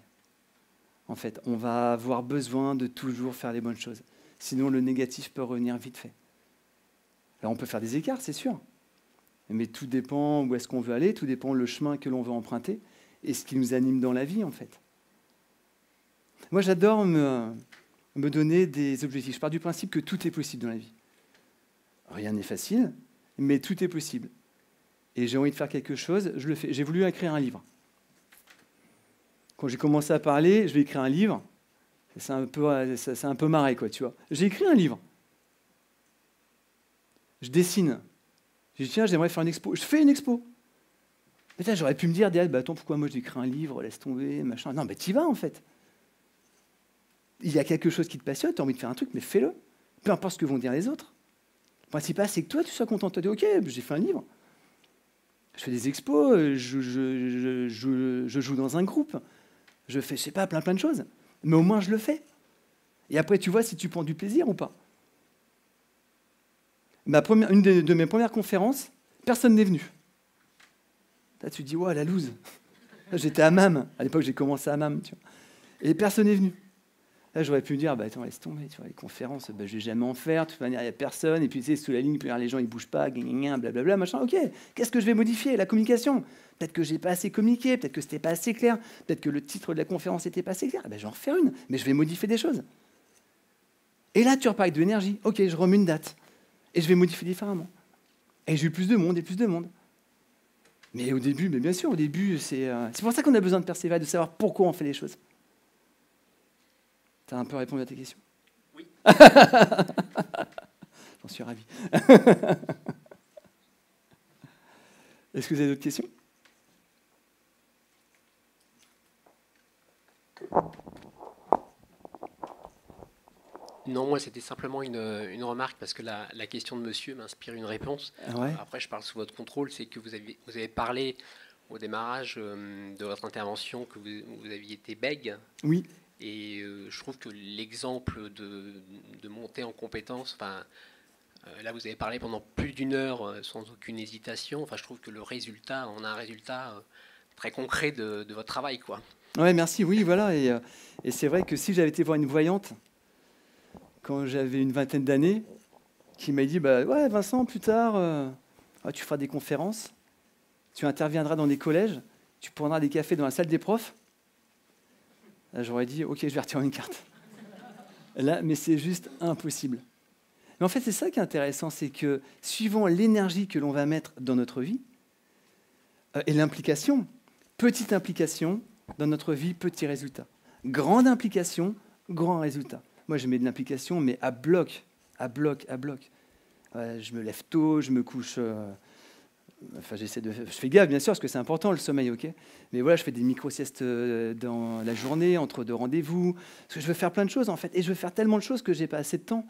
En fait, on va avoir besoin de toujours faire les bonnes choses. Sinon, le négatif peut revenir vite fait. Alors, on peut faire des écarts, c'est sûr. Mais tout dépend où est-ce qu'on veut aller, tout dépend le chemin que l'on veut emprunter et ce qui nous anime dans la vie, en fait. Moi, j'adore me donner des objectifs. Je pars du principe que tout est possible dans la vie. Rien n'est facile, mais tout est possible. Et j'ai envie de faire quelque chose, je le fais. J'ai voulu écrire un livre. Quand j'ai commencé à parler, je vais écrire un livre. C'est un peu marré, quoi, tu vois. J'ai écrit un livre. Je dessine. J'ai dit, tiens, j'aimerais faire une expo. Je fais une expo. Mais j'aurais pu me dire, bah, attends, pourquoi moi j'écris un livre, laisse tomber, machin. Non, mais t'y vas, en fait. Il y a quelque chose qui te passionne, tu as envie de faire un truc, mais fais-le. Peu importe ce que vont dire les autres. Le principal, c'est que toi, tu sois content. Tu as dit, OK, j'ai fait un livre. Je fais des expos, je joue dans un groupe. Je fais, je sais pas, plein de choses. Mais au moins, je le fais. Et après, tu vois si tu prends du plaisir ou pas. Une de mes premières conférences, personne n'est venu. Là, tu te dis, ouais, la loose. Là, j'étais à MAM. À l'époque, j'ai commencé à MAM. Tu vois. Et personne n'est venu. Là, j'aurais pu me dire, bah, attends, laisse tomber. Tu vois, les conférences, bah, je ne vais jamais en faire. De toute manière, il n'y a personne. Et puis, tu sais, sous la ligne, les gens, ils ne bougent pas. Blablabla, machin. OK, qu'est-ce que je vais modifier? La communication. Peut-être que je n'ai pas assez communiqué. Peut-être que ce n'était pas assez clair. Peut-être que le titre de la conférence n'était pas assez clair. Ben, je vais en refaire une. Mais je vais modifier des choses. Et là, tu repars avec de l'énergie. OK, je remets une date. Et je vais modifier différemment. Et j'ai eu plus de monde et plus de monde. Mais au début, mais bien sûr, au début, c'est pour ça qu'on a besoin de persévérer, de savoir pourquoi on fait les choses. Tu as un peu répondu à tes questions? Oui. J'en suis ravi. Est-ce que vous avez d'autres questions? Non, moi c'était simplement une remarque parce que la question de monsieur m'inspire une réponse. Ouais. Après, je parle sous votre contrôle, c'est que vous avez parlé au démarrage de votre intervention que vous aviez été bègue. Oui. Et je trouve que l'exemple de montée en compétence, là vous avez parlé pendant plus d'1 heure sans aucune hésitation. Enfin, je trouve que on a un résultat très concret de votre travail, quoi. Ouais, merci. Oui, voilà. Et c'est vrai que si j'avais été voir une voyante quand j'avais une vingtaine d'années, qui m'a dit, bah ouais, Vincent, plus tard, tu feras des conférences. tu interviendras dans des collèges, tu prendras des cafés dans la salle des profs. Là, j'aurais dit, ok, je vais retirer une carte. Là, mais c'est juste impossible. Mais en fait, c'est ça qui est intéressant, c'est que suivant l'énergie que l'on va mettre dans notre vie, et l'implication, petite implication dans notre vie, petit résultat. Grande implication, grand résultat. Moi, je mets de l'implication, mais à bloc, à bloc, à bloc. Je me lève tôt, je me couche... Enfin, je fais gaffe, bien sûr, parce que c'est important, le sommeil, ok. Mais voilà, je fais des micro-siestes dans la journée, entre deux rendez-vous. Parce que je veux faire plein de choses, en fait. Et je veux faire tellement de choses que j'ai pas assez de temps.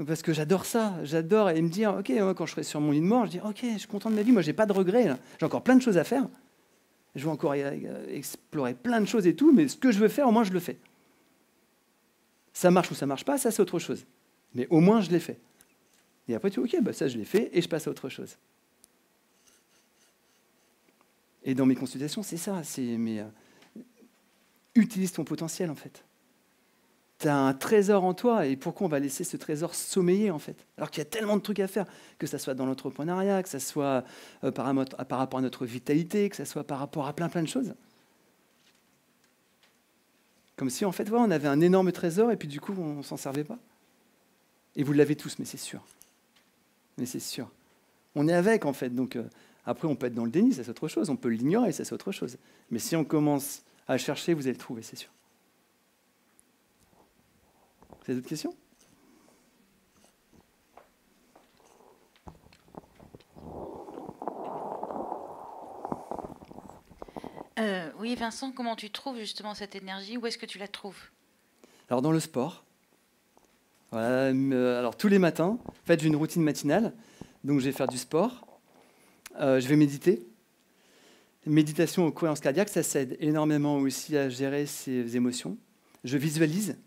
Parce que j'adore ça. J'adore et me dire, ok, moi, quand je serai sur mon lit de mort, je dis, ok, je suis content de ma vie. Moi, j'ai pas de regrets. Là. J'ai encore plein de choses à faire. Je veux encore explorer plein de choses et tout. Mais ce que je veux faire, au moins, je le fais. Ça marche ou ça marche pas, ça, c'est autre chose. Mais au moins, je l'ai fait. Et après, tu dis, ok, bah, ça, je l'ai fait et je passe à autre chose. Et dans mes consultations, c'est ça. Utilise ton potentiel, en fait. Tu as un trésor en toi, et pourquoi on va laisser ce trésor sommeiller, en fait? Alors qu'il y a tellement de trucs à faire, que ce soit dans l'entrepreneuriat, que ce soit par rapport à notre vitalité, que ce soit par rapport à plein de choses. Comme si, en fait, on avait un énorme trésor, et puis du coup, on ne s'en servait pas. Et vous l'avez tous, mais c'est sûr. Mais c'est sûr. On est avec, en fait, donc... Après, on peut être dans le déni, ça c'est autre chose. On peut l'ignorer, ça c'est autre chose. Mais si on commence à chercher, vous allez le trouver, c'est sûr. Vous avez d'autres questions ? Oui, Vincent, comment tu trouves justement cette énergie? Où est-ce que tu la trouves? Alors, dans le sport. Voilà, alors, tous les matins, en fait, j'ai une routine matinale. Donc, je vais faire du sport. Je vais méditer. Méditation aux cohérences cardiaques, ça s'aide énormément aussi à gérer ses émotions. Je visualise.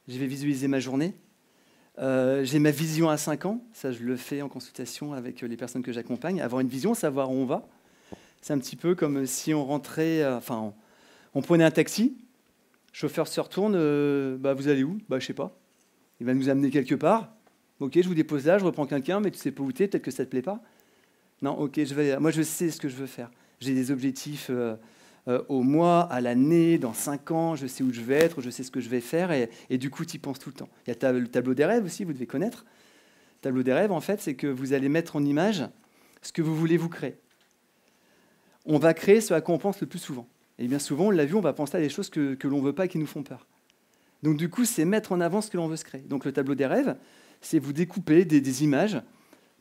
Je vais visualiser ma journée. J'ai ma vision à 5 ans. Ça, je le fais en consultation avec les personnes que j'accompagne. Avoir une vision, savoir où on va. C'est un petit peu comme si on rentrait... on prenait un taxi. Le chauffeur se retourne. Vous allez où? Je sais pas. Il va nous amener quelque part. Ok, je vous dépose là, je reprends quelqu'un, mais tu sais pas où t'es, peut-être que ça te plaît pas. Non, ok, moi je sais ce que je veux faire. J'ai des objectifs au mois, à l'année, dans 5 ans, je sais où je vais être, je sais ce que je vais faire, et du coup, tu y penses tout le temps. Il y a le tableau des rêves aussi, vous devez connaître. Le tableau des rêves, en fait, c'est que vous allez mettre en image ce que vous voulez vous créer. On va créer ce à quoi on pense le plus souvent. Et bien souvent, on l'a vu, on va penser à des choses que l'on ne veut pas et qui nous font peur. Donc du coup, c'est mettre en avant ce que l'on veut se créer. Donc le tableau des rêves, c'est vous découper des images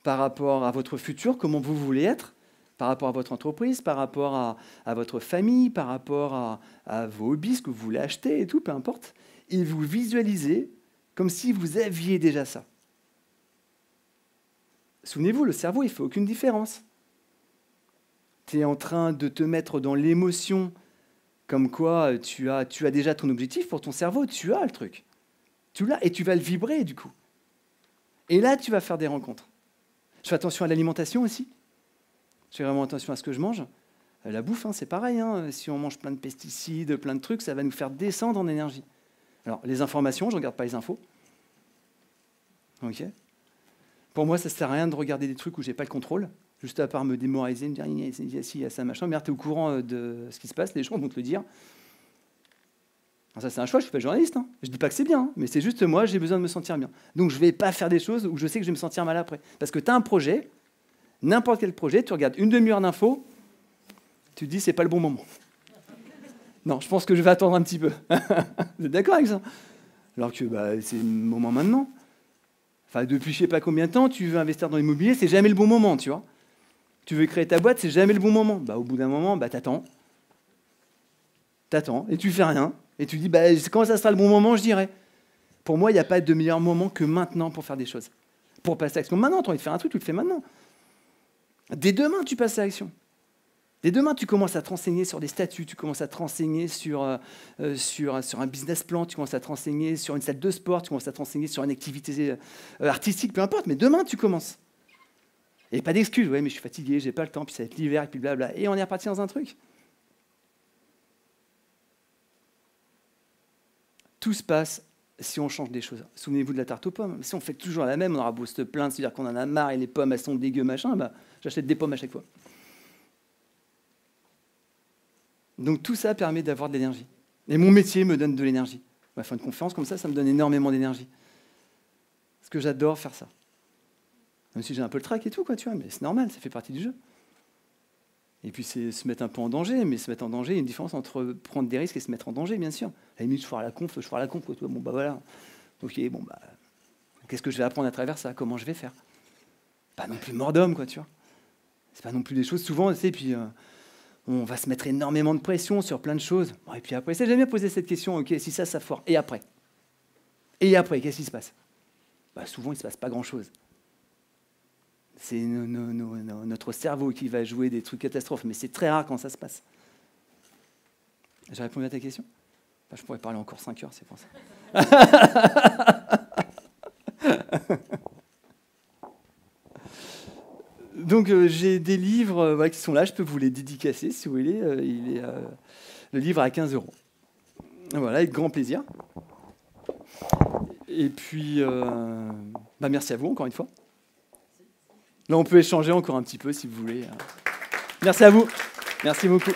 par rapport à votre futur, comment vous voulez être, par rapport à votre entreprise, par rapport à votre famille, par rapport à vos hobbies, ce que vous voulez acheter et tout, peu importe. Et vous visualisez comme si vous aviez déjà ça. Souvenez-vous, le cerveau, il ne fait aucune différence. Tu es en train de te mettre dans l'émotion, comme quoi tu as déjà ton objectif pour ton cerveau, tu as le truc. Tu l'as et tu vas le vibrer du coup. Et là, tu vas faire des rencontres. Je fais attention à l'alimentation aussi. Je fais vraiment attention à ce que je mange. La bouffe, c'est pareil. Si on mange plein de pesticides, plein de trucs, ça va nous faire descendre en énergie. Alors, les informations, je ne regarde pas les infos. Ok. Pour moi, ça ne sert à rien de regarder des trucs où je n'ai pas le contrôle, juste à part me démoraliser, me dire, il y a ça, machin. Mais tu es au courant de ce qui se passe, les gens vont te le dire. Alors ça, c'est un choix, je ne suis pas journaliste. Je ne dis pas que c'est bien, mais c'est juste moi, j'ai besoin de me sentir bien. Donc, je ne vais pas faire des choses où je sais que je vais me sentir mal après. Parce que tu as un projet, n'importe quel projet, tu regardes une demi-heure d'infos, tu te dis, c'est pas le bon moment. Non, je pense que je vais attendre un petit peu. Vous êtes d'accord avec ça? Alors que c'est le moment maintenant. Enfin, depuis je sais pas combien de temps, tu veux investir dans l'immobilier, c'est jamais le bon moment, tu vois. Tu veux créer ta boîte, c'est jamais le bon moment. Au bout d'un moment, t'attends. T'attends, et tu fais rien. Et tu dis, quand ça sera le bon moment, je dirais. Pour moi, il n'y a pas de meilleur moment que maintenant pour faire des choses. Pour passer à l'action. Maintenant, tu as envie de faire un truc, tu le fais maintenant. Dès demain, tu passes à l'action. Dès demain, tu commences à te renseigner sur des statuts, tu commences à te renseigner sur un business plan, tu commences à te renseigner sur une salle de sport, tu commences à te renseigner sur une activité artistique, peu importe, mais demain, tu commences. Et pas d'excuses, ouais, mais je suis fatigué, j'ai pas le temps, puis ça va être l'hiver, et puis blabla. Et on est reparti dans un truc. Tout se passe si on change des choses. Souvenez-vous de la tarte aux pommes. Si on fait toujours la même, on aura beau se plaindre, se dire qu'on en a marre et les pommes, elles sont dégueu, machin, j'achète des pommes à chaque fois. Donc tout ça permet d'avoir de l'énergie. Et mon métier me donne de l'énergie. Ma fin de conférence, comme ça me donne énormément d'énergie. Parce que j'adore faire ça. Même si j'ai un peu le trac et tout, quoi, tu vois, mais c'est normal, ça fait partie du jeu. Et puis c'est se mettre un peu en danger, mais se mettre en danger, il y a une différence entre prendre des risques et se mettre en danger, bien sûr. À la limite, je ferai la conf, quoi, tu vois, bon bah voilà. Ok, bon bah, qu'est-ce que je vais apprendre à travers ça? Comment je vais faire? Pas non plus mort d'homme, quoi, tu vois. C'est pas non plus des choses, souvent, tu sais, puis on va se mettre énormément de pression sur plein de choses. Bon, et puis après, j'aime bien poser cette question, ok, si ça foire, et après? Et après, qu'est-ce qui se passe? Bah, souvent, il ne se passe pas grand-chose. C'est notre cerveau qui va jouer des trucs catastrophes, mais c'est très rare quand ça se passe. J'ai répondu à ta question? Enfin, je pourrais parler encore 5 heures, c'est pour ça. Donc, j'ai des livres qui sont là, je peux vous les dédicacer si vous voulez. Le livre à 15 €. Voilà, avec grand plaisir. Et puis, merci à vous encore une fois. Là, on peut échanger encore un petit peu si vous voulez. Merci à vous. Merci beaucoup.